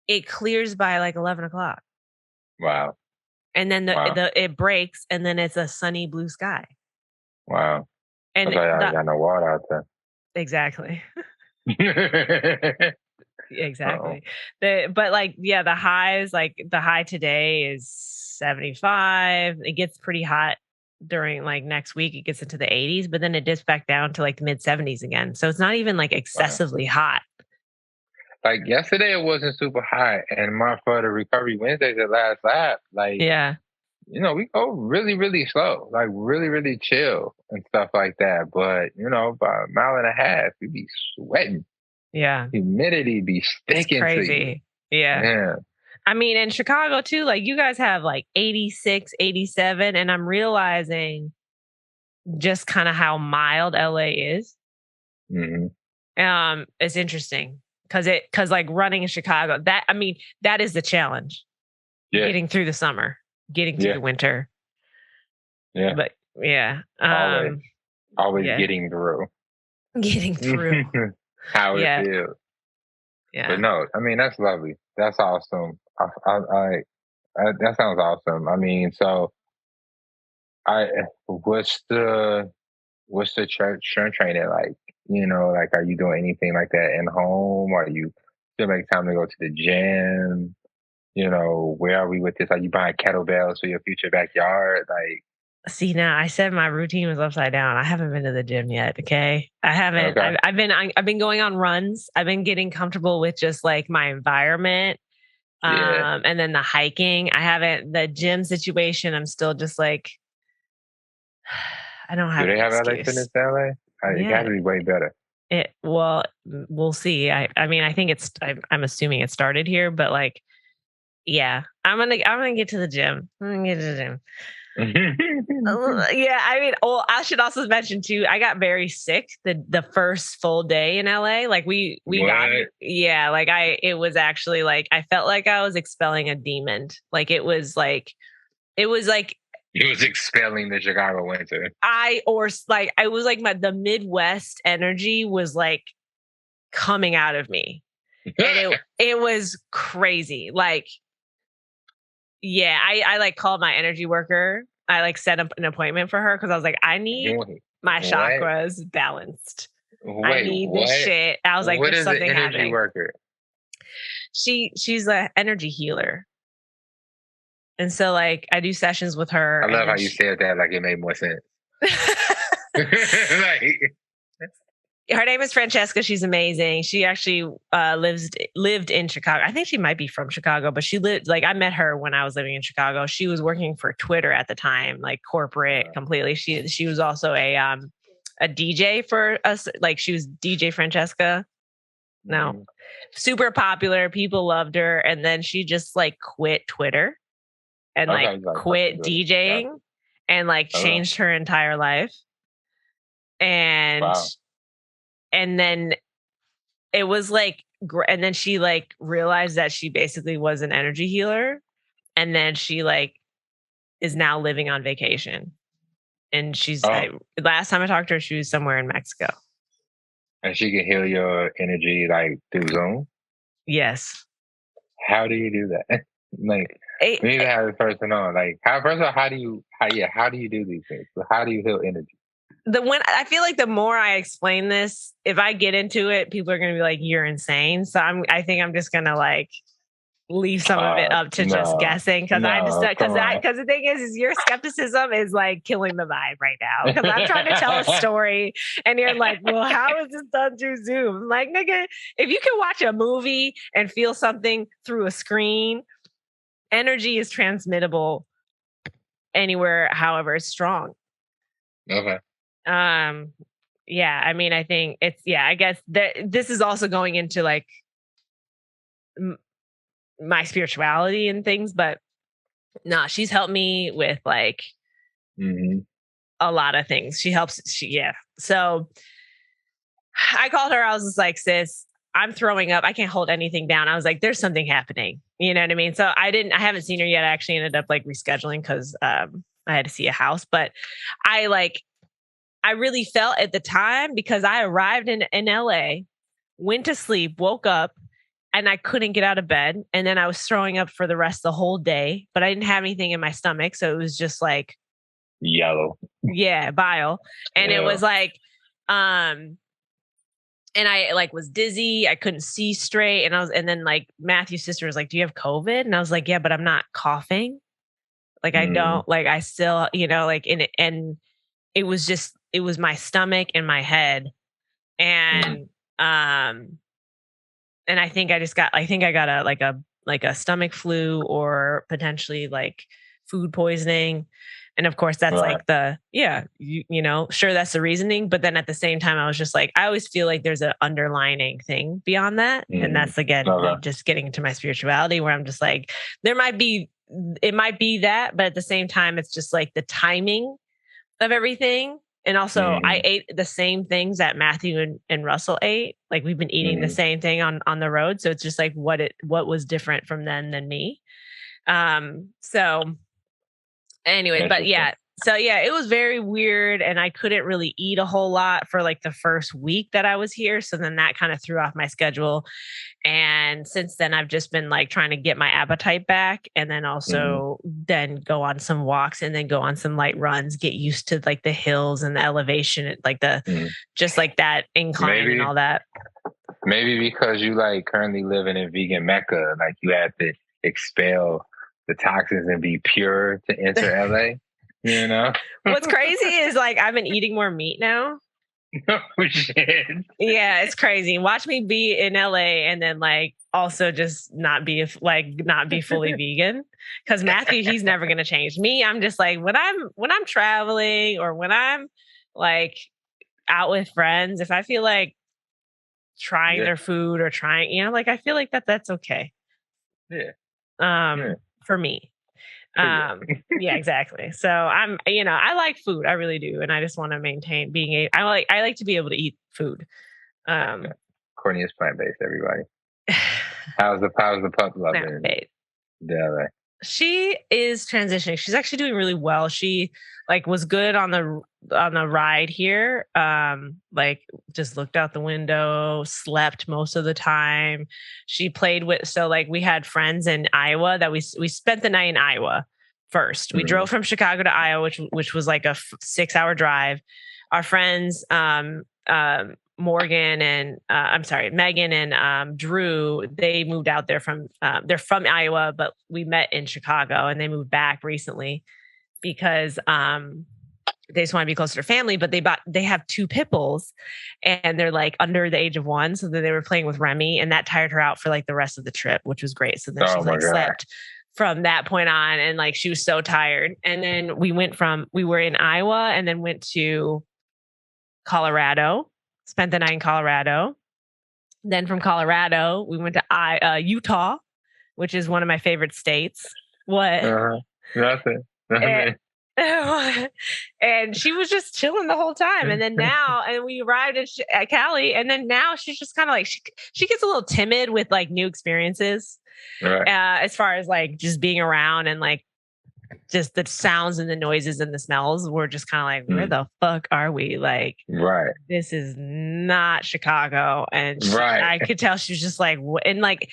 it clears by like 11 o'clock. Wow. And then Wow. it breaks and then it's a sunny blue sky. Wow. And That's why y'all ain't the got no water out exactly. there. Uh-oh. Exactly. But like yeah, the highs like the high today is 75. It gets pretty hot during like next week. It gets into the 80s, but then it dips back down to like the mid 70s again. So it's not even like Wow. excessively hot. Like yesterday, it wasn't super hot, and my for the recovery Wednesdays at last lap, like Yeah. we go really, really slow, like really, really chill and stuff like that. But about a mile and a half, you be sweating, Yeah. humidity be It's sticking to you. crazy. Yeah. Yeah, I mean, in Chicago too, like you guys have like 86, 87, and I'm realizing just kind of how mild LA is. hmm It's interesting because like running in Chicago, that is the challenge. yeah, Getting through the summer, getting through yeah, the winter. yeah. But yeah. Always, always Yeah. getting through. Getting through. How it Yeah. feels. But Yeah. no, I mean that's lovely. That's awesome. That sounds awesome. I mean, so I what's the strength training like? Like are you doing anything like that in home? Are you still make time to go to the gym? Where are we with this? Are you buying kettlebells for your future backyard? Like, See, now I said my routine was upside down. I haven't been to the gym yet. Okay, I haven't. okay, I've been going on runs. I've been getting comfortable with just like my environment, yeah. and then the hiking. I haven't the gym situation. I'm still just like I don't Do have they an have LA Fitness excuse. in LA? It got Yeah, to be way better. we'll see. I mean, I think I'm assuming it started here, but like, yeah, I'm gonna get to the gym. I'm gonna get to the gym. Yeah, I mean, well, I should also mention too. I got very sick the first full day in LA. Like we got What? here, yeah. Like it was actually like I felt like I was expelling a demon. Like it was like It was expelling the Chicago winter. I was like the Midwest energy was like coming out of me, and it was crazy. Like yeah, I like called my energy worker. I like set up an appointment for her because I was like, I need my What? chakras balanced. I Wait, need this what? shit. I was like, What there's is an something energy happening. worker? She's a energy healer. And so like I do sessions with her I and love how then you she said that like it made more sense. Like, her name is Francesca. She's amazing. She actually lived in Chicago. I think she might be from Chicago, but she lived like I met her when I was living in Chicago. She was working for Twitter at the time, like corporate completely. She was also a DJ for us. Like she was DJ Francesca. No, super popular. People loved her, and then she just like quit Twitter and like okay, like quit DJing and like okay. changed her entire life. And Wow. and then it was like and then she like realized that she basically was an energy healer, and then she like is now living on vacation, and Oh, last time I talked to her she was somewhere in Mexico. and she can heal your energy like through Zoom. Yes. How do you do that? Like, It, we need to have this person on. Like, first of all, how do you do these things? How do you heal energy? I feel like the more I explain this, if I get into it, people are going to be like, "You're insane." So I think I'm just going to like leave some of it up to just No, guessing because I just no, come on. because the thing is your skepticism is like killing the vibe right now because I'm trying to tell a story and you're like, well, how is this done through Zoom? I'm like, nigga, if you can watch a movie and feel something through a screen, energy is transmittable anywhere, however it's strong. Okay. Yeah, I mean, I think I guess that this is also going into like my spirituality and things, but nah, she's helped me with like a lot of things. Yeah. So I called her. I was just like, sis, I'm throwing up. I can't hold anything down. I was like, there's something happening. You know what I mean? So I haven't seen her yet. I actually ended up like rescheduling because I had to see a house. But I really felt at the time because I arrived in LA, went to sleep, woke up, and I couldn't get out of bed. And then I was throwing up for the rest of the whole day, but I didn't have anything in my stomach. So it was just like yellow. Yeah, bile. And it was like, and I like was dizzy. I couldn't see straight. And then like Matthew's sister was like, "Do you have COVID?" And I was like, "Yeah, but I'm not coughing. Like I don't, like I still, like and it was my stomach and my head. And and I think I got a stomach flu or potentially like food poisoning. And of course that's like sure, that's the reasoning. But then at the same time, I was just like, I always feel like there's an underlining thing beyond that. And that's again, me just getting into my spirituality where I'm just like, it might be that, but at the same time, it's just like the timing of everything. And also I ate the same things that Matthew and Russell ate. Like we've been eating the same thing on the road. So it's just like what was different from them than me. So anyway, but yeah. So yeah, it was very weird. And I couldn't really eat a whole lot for like the first week that I was here. So then that kind of threw off my schedule. And since then I've just been like trying to get my appetite back and then also then go on some walks and then go on some light runs, get used to like the hills and the elevation, like just like that incline and all that. Maybe because you like currently living in vegan Mecca, like you had to expel the toxins and be pure to enter LA, you know? What's crazy is like I've been eating more meat now. Oh shit. Yeah, it's crazy. Watch me be in LA and then like also just not be fully vegan. Because Matthew, he's never gonna change. Me, I'm just like when I'm traveling or when I'm like out with friends, if I feel like trying their food or trying, like I feel like that's okay. For me. Yeah, exactly. So I'm, I like food. I really do. And I just want to maintain I like to be able to eat food. Courtney is plant-based, everybody. How's the pup loving? Yeah. She is transitioning. She's actually doing really well. She like was good on the ride here. Like just looked out the window, slept most of the time. She played with, so like we had friends in Iowa that we spent the night in Iowa first. We drove from Chicago to Iowa, which was like a 6-hour drive. Our friends, Megan and Drew, they moved out there they're from Iowa, but we met in Chicago and they moved back recently because they just want to be closer to family, but they have 2 pit bulls and they're like under the age of 1. So then they were playing with Remy and that tired her out for like the rest of the trip, which was great. So then she like slept from that point on and like she was so tired. And then we were in Iowa and then went to Colorado, spent the night in Colorado. Then from Colorado, we went to Utah, which is one of my favorite states. What? Nothing. And she was just chilling the whole time. And then and we arrived at Cali, and then now she's just kind of like, she gets a little timid with like new experiences, as far as like just being around and like just the sounds and the noises and the smells. We're just kind of like, where the fuck are we? Like, this is not Chicago. And I could tell she was just like, and like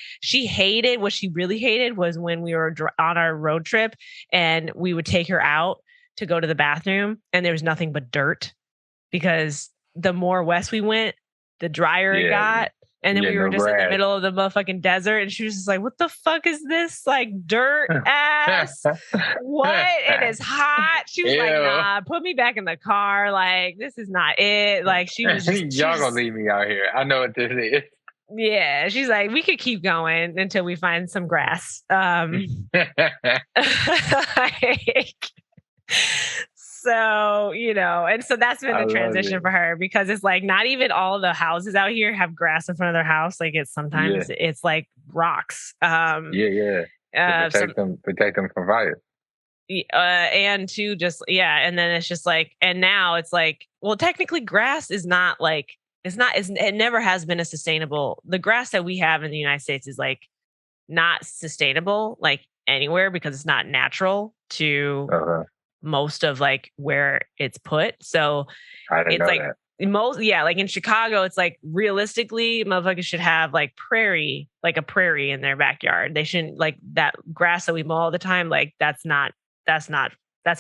what she really hated was when we were on our road trip and we would take her out to go to the bathroom and there was nothing but dirt because the more west we went, the drier it got. And then we were just in the middle of the motherfucking desert. And she was just like, what the fuck is this? Like dirt ass. What? It is hot. She was like, nah, put me back in the car. Like, this is not it. Like she was just, y'all gonna leave me out here. I know what this is. Yeah. She's like, we could keep going until we find some grass. So, and so that's been the transition for her because it's like not even all the houses out here have grass in front of their house. Like sometimes it's like rocks. Protect them from fire. And to just, and then it's just like, and now it's like, well, technically grass is not like it never has been a sustainable. The grass that we have in the United States is like not sustainable like anywhere because it's not natural to Uh-huh. most of like where it's put. So I didn't it's know like that. like in Chicago, it's like realistically, motherfuckers should have like a prairie in their backyard. They shouldn't like that grass that we mow all the time. Like that's not, that's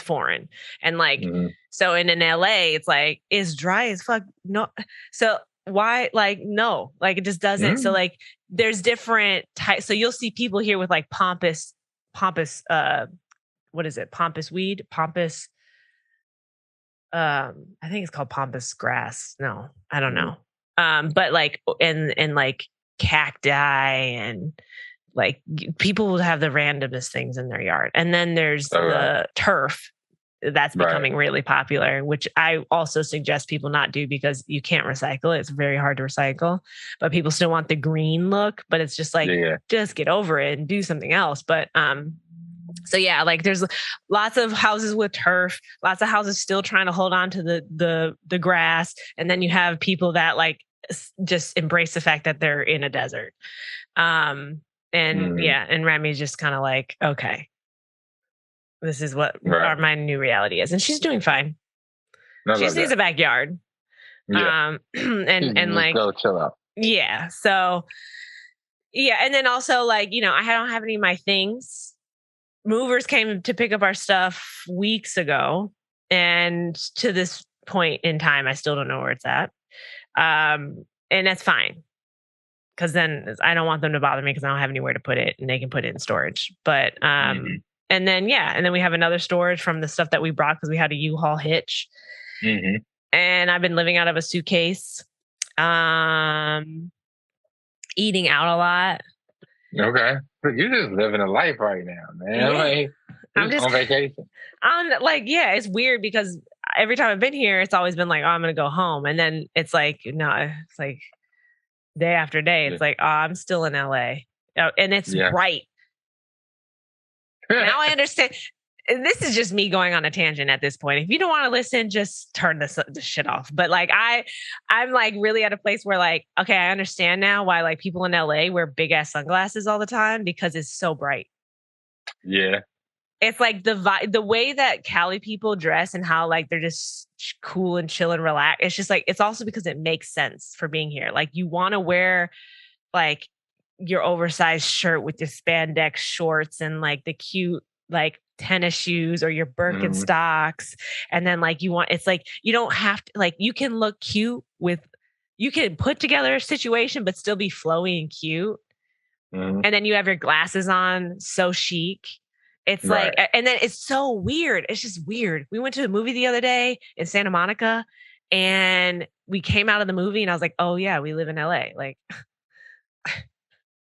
foreign. And like, Mm-hmm. so in LA, it's like, it's dry as fuck. No. So why, like, no, like it just doesn't. So Mm-hmm. like, there's different types. So you'll see people here with like pompous, what is it? Pompous weed, pompous, I think it's called pampas grass. No, I don't Mm-hmm. know. But like and like cacti and like people will have the randomest things in their yard. And then there's All right. the turf that's Right. becoming really popular, which I also suggest people not do because you can't recycle it. It's very hard to recycle, but people still want the green look, but it's just like Yeah. just get over it and do something else. But so yeah, like there's lots of houses with turf, lots of houses still trying to hold on to the grass, and then you have people that like just embrace the fact that they're in a desert. And Mm-hmm. yeah, and Remy's just kind of like, okay, this is what Right. my new reality is, and she's doing fine. I She love just needs that. a backyard. Yeah. And Just like go chill out. yeah, so yeah, and then also like I don't have any of my things. Movers came to pick up our stuff weeks ago, and to this point in time, I still don't know where it's at. And that's fine because then I don't want them to bother me because I don't have anywhere to put it, and they can put it in storage. But Mm-hmm. and then and then we have another storage from the stuff that we brought because we had a U-Haul hitch, Mm-hmm. and I've been living out of a suitcase, eating out a lot. Okay. But you're just living a life right now, man. Yeah. Like, I'm you're just on vacation. I'm like, yeah, it's weird because every time I've been here, it's always been like, oh, I'm gonna go home. And then it's like, no, it's like day after day, Yeah. it's like, oh, I'm still in LA. And it's Yeah. bright. Now I understand. And this is just me going on a tangent at this point. If you don't want to listen, just turn this shit off. But like I'm like really at a place where like, okay, I understand now why like people in LA wear big ass sunglasses all the time because it's so bright. Yeah. It's like the way that Cali people dress and how like they're just cool and chill and relax. It's just like it's also because it makes sense for being here. Like you want to wear like your oversized shirt with your spandex shorts and like the cute like tennis shoes or your Birkenstocks, and then like it's like you don't have to like you can look cute with you can put together a situation but still be flowy and cute, and then you have your glasses on, so chic. It's Right. like, and then it's so weird. It's just weird. We went to a movie the other day in Santa Monica, and we came out of the movie, and I was like, "Oh yeah, we live in LA." Like,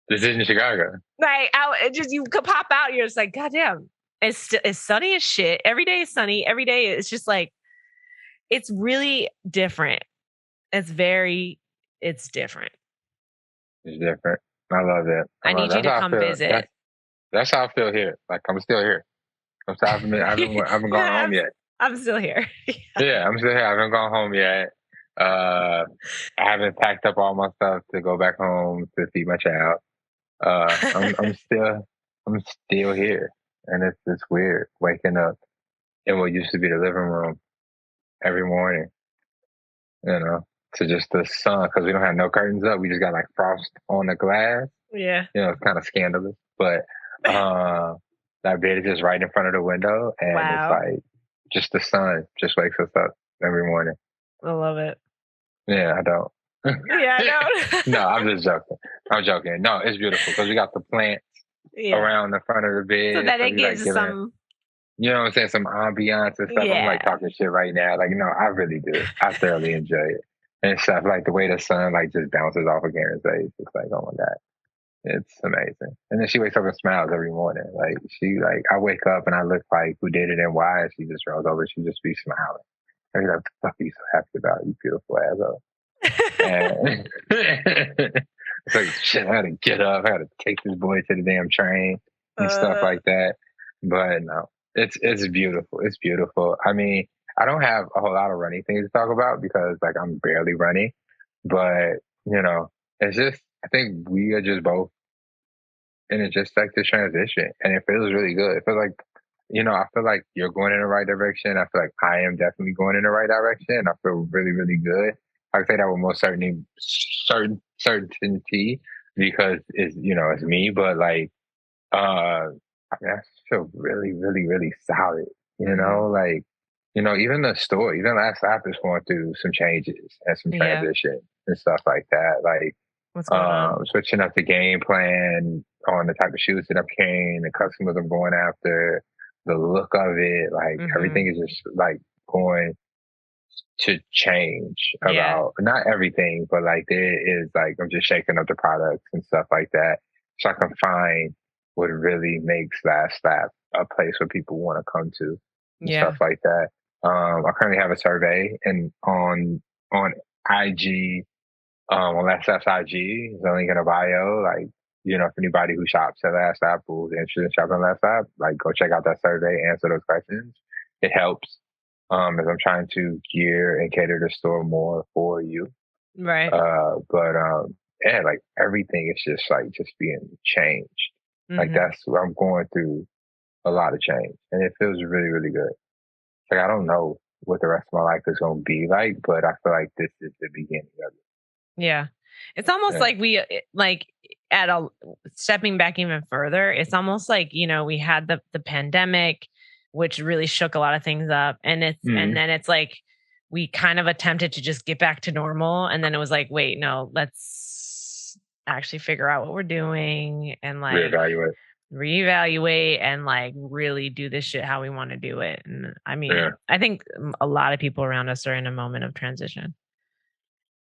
This is in Chicago. like it just you could pop out. You're just like, "God damn!" It's sunny as shit. Every day is sunny. Every day it's just like, it's really different. It's different. It's different. I love that. I need you to come visit. That's how I feel here. Like I'm still here. I haven't gone home yet. I'm still here. Yeah, I'm still here. I haven't gone home yet. I haven't packed up all my stuff to go back home to feed my child. I'm still here, and it's weird waking up in what used to be the living room every morning. To just the sun because we don't have no curtains up. We just got like frost on the glass. Yeah. It's kind of scandalous, but that bed is just right in front of the window, and Wow. it's like just the sun just wakes us up every morning. I love it. Yeah, I don't. Yeah, I don't. No, I'm just joking. I'm joking. No, it's beautiful because we got the plants around the front of the bed. So that it gives like some. You know what I'm saying? Some ambiance and stuff. Yeah. I'm like talking shit right now. Like, no, I really do. I thoroughly enjoy it. And stuff like the way the sun like just bounces off of Karen's face. It's like, oh my God. It's amazing. And then she wakes up and smiles every morning. Like I wake up and I look like who did it and why, and she just rolls over. She just be smiling. And you're like, what the fuck are you so happy about, you beautiful asshole? And it's like, shit, I gotta get up. I gotta take this boy to the damn train and stuff like that. But no, it's beautiful. It's beautiful. I mean, I don't have a whole lot of running things to talk about because like I'm barely running. But, you know, it's just, I think we are just both in it, just like the transition. And it feels really good. It feels like, I feel like you're going in the right direction. I feel like I am definitely going in the right direction. I feel really, really good. I say that with most certainty because it's me, but like, I just feel really, really, really solid. Like, even the store, even last app is going through some changes and some Yeah. transition and stuff like that. Like, What's going on? switching up the game plan on the type of shoes that I'm carrying, the customers I'm going after, the look of it, like everything is just like going to change Yeah. about not everything, but like there is like I'm just shaking up the products and stuff like that. So I can find what really makes Last Lap a place where people want to come to and Yeah. stuff like that. I currently have a survey and on IG, on Last Lap's IG, it's a link in the bio. Like, if anybody who shops at Last Lap who's interested in shopping Last Lap, like go check out that survey, answer those questions. It helps as I'm trying to gear and cater the store more for you. Right. But yeah, like everything is just being changed. Like that's what I'm going through, a lot of change, and it feels really, really good. Like I don't know what the rest of my life is going to be like, but I feel like this is the beginning of it. Yeah. It's almost like at a stepping back even further, it's almost like, we had the pandemic, which really shook a lot of things up. And Mm-hmm. then it's like we kind of attempted to just get back to normal. And then it was like, wait, no, let's actually figure out what we're doing and like reevaluate and like really do this shit how we want to do it. And I mean, I think a lot of people around us are in a moment of transition.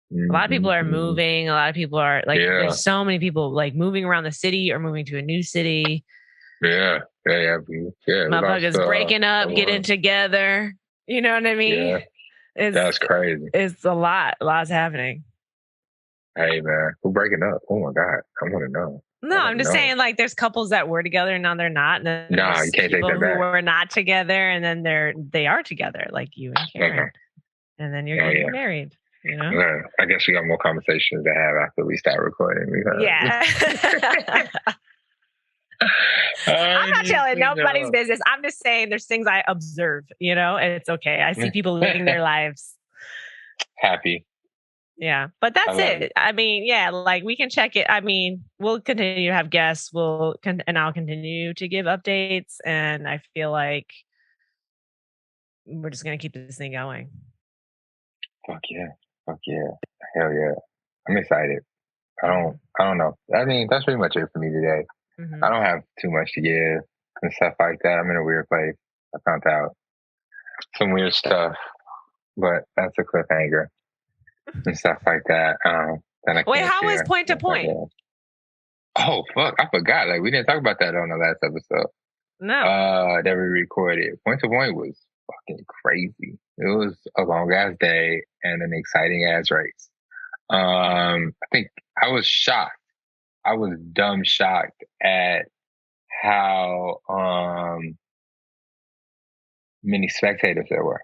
A lot of people are moving. A lot of people are like, there's so many people like moving around the city or moving to a new city. Yeah. Motherfuckers breaking up, getting together. You know what I mean? Yeah, that's crazy. It's a lot. A lot's happening. Hey man, who breaking up? Oh my god, I want to know. No, I'm just saying like there's couples that were together and now they're not. And then nah, you can't take that back. Who were not together and then they are together, like you and Karen. And then you're getting married. Yeah, I guess we got more conversations to have after we start recording. Yeah. I'm not telling nobody's business. I'm just saying there's things I observe, and it's okay. I see people living their lives happy. Yeah, but that's it. I mean, yeah, like we can check it. I mean, we'll continue to have guests. And I'll continue to give updates. And I feel like we're just gonna keep this thing going. Fuck yeah, hell yeah! I'm excited. I don't know. I mean, that's pretty much it for me today. I don't have too much to give and stuff like that. I'm in a weird place. I found out some weird stuff, but that's a cliffhanger and stuff like that. Wait, how was Point to Point? Oh fuck, I forgot. Like we didn't talk about that on the last episode. No. That we recorded. Point to Point was fucking crazy. It was a long ass day and an exciting ass race. I think I was shocked. I was dumb shocked at how many spectators there were.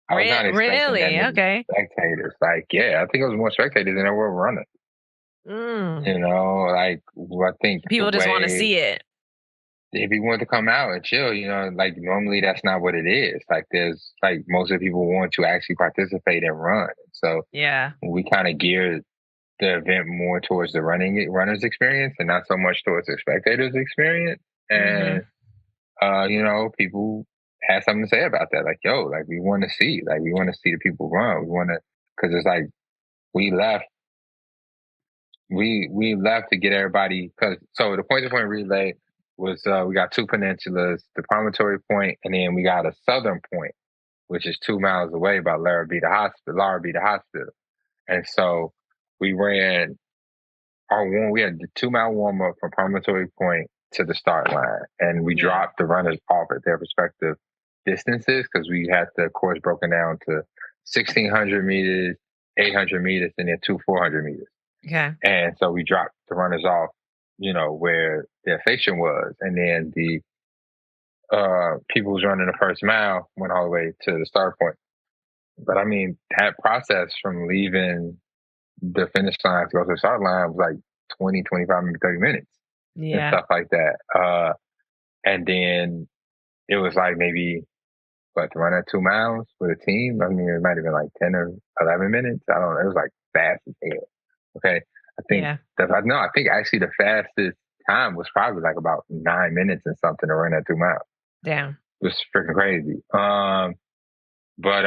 I was not expecting that many spectators. Like, yeah, I think it was more spectators than there were runners. Like I think people just want to see it. If you want to come out and chill, like normally that's not what it is. Like there's like most of the people want to actually participate and run. So yeah, we kind of geared the event more towards the runners experience and not so much towards the spectators experience. And people had something to say about that. Like, yo, like we want to see the people run. We want to, because it's like we left to get everybody. So the Point to Point relay was we got two peninsulas, the Promontory Point, and then we got a Southern Point, which is 2 miles away by Lara Beta Hospital. And so we ran we had the 2 mile warm up from Promontory Point to the start line, and we dropped the runners off at their respective distances because we had the course broken down to 1,600 meters, 800 meters, and then 400 meters. Okay. And so we dropped the runners off, where their station was, and then the people who's running the first mile went all the way to the start point. But I mean, that process from leaving the finish line to go to the start line was like 20, 25, maybe 30 minutes and Yeah. stuff like that. And then it was like maybe, to run at 2 miles with a team. I mean, it might have been like 10 or 11 minutes. I don't know. It was like fast as hell. Okay. Yeah. I think actually the fastest time was probably like about 9 minutes and something to run at 2 miles. Damn. It was freaking crazy. But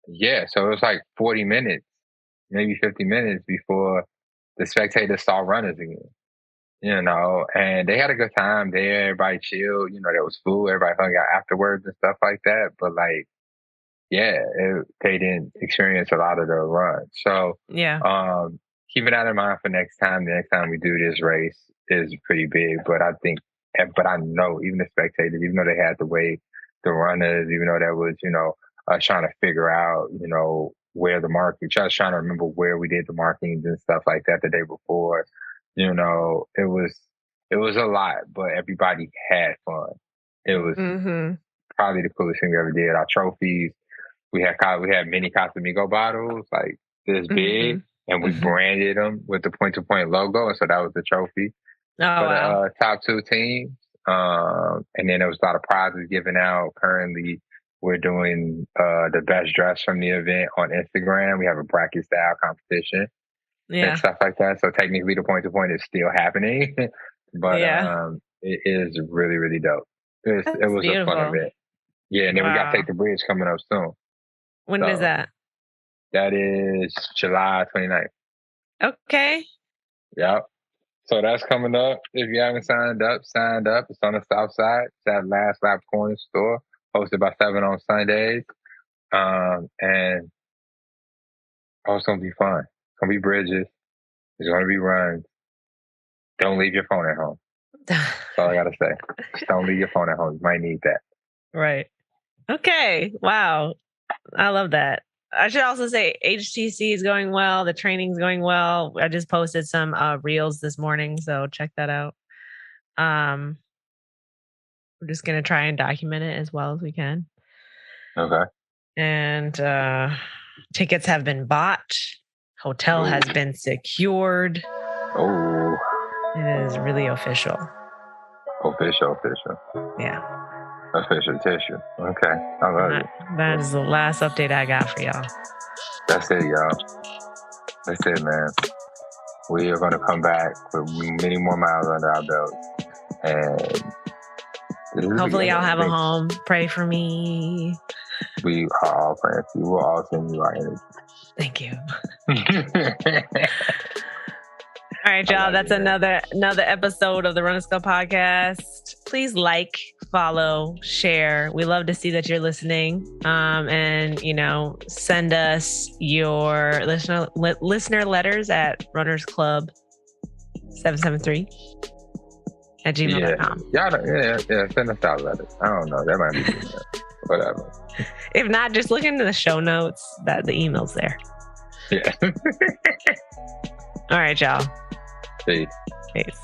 yeah, so it was like 40 minutes, maybe 50 minutes before the spectators saw runners again. And they had a good time there. Everybody chilled. There was food. Everybody hung out afterwards and stuff like that. But like, yeah, they didn't experience a lot of the run. So, Yeah. keeping that in mind for next time. The next time we do this race is pretty big. But I know even the spectators, even though they had to wait, the runners, even though that was, trying to figure out, where the marking, just trying to remember where we did the markings and stuff like that the day before. It was a lot, but everybody had fun. It was probably the coolest thing we ever did. Our trophies, we had mini Casamigo bottles like this big, and we branded them with the Point to Point logo, and so that was the trophy for the top 2 teams. And then there was a lot of prizes given out. Currently, we're doing the best dress from the event on Instagram. We have a bracket style competition. And stuff like that. So technically, the Point to Point is still happening, but it is really, really dope. It was beautiful. A fun event. Yeah, and then we got Take the Bridge coming up soon. When is that? That is July 29th. Okay. Yep. So that's coming up. If you haven't signed up. It's on the south side. It's at Last Lap Corner Store, hosted by 7 on Sundays. And it's going to be fun. It's going to be bridges. There's going to be runs. Don't leave your phone at home. That's all I got to say. Just don't leave your phone at home. You might need that. Right. Okay. Wow. I love that. I should also say HTC is going well. The training's going well. I just posted some reels this morning, so check that out. We're just going to try and document it as well as we can. Okay. And tickets have been bought. Hotel has been secured. Oh. It is really official. Official. Yeah. Official tissue. Okay. I love it. That is the last update I got for y'all. That's it, y'all. That's it, man. We are going to come back with many more miles under our belt. And hopefully y'all have a home. Pray for me. We are all praying for you. We'll all send you our energy. Thank you. All right, y'all. That's another episode of the Run Skull podcast. Please like, follow, share. We love to see that you're listening. And send us your listener letters at runnersclub773@gmail.com. Yeah, send us out letters. I don't know. That might be whatever. If not, just look into the show notes. That the email's there. Yeah. All right, y'all. Peace. Peace.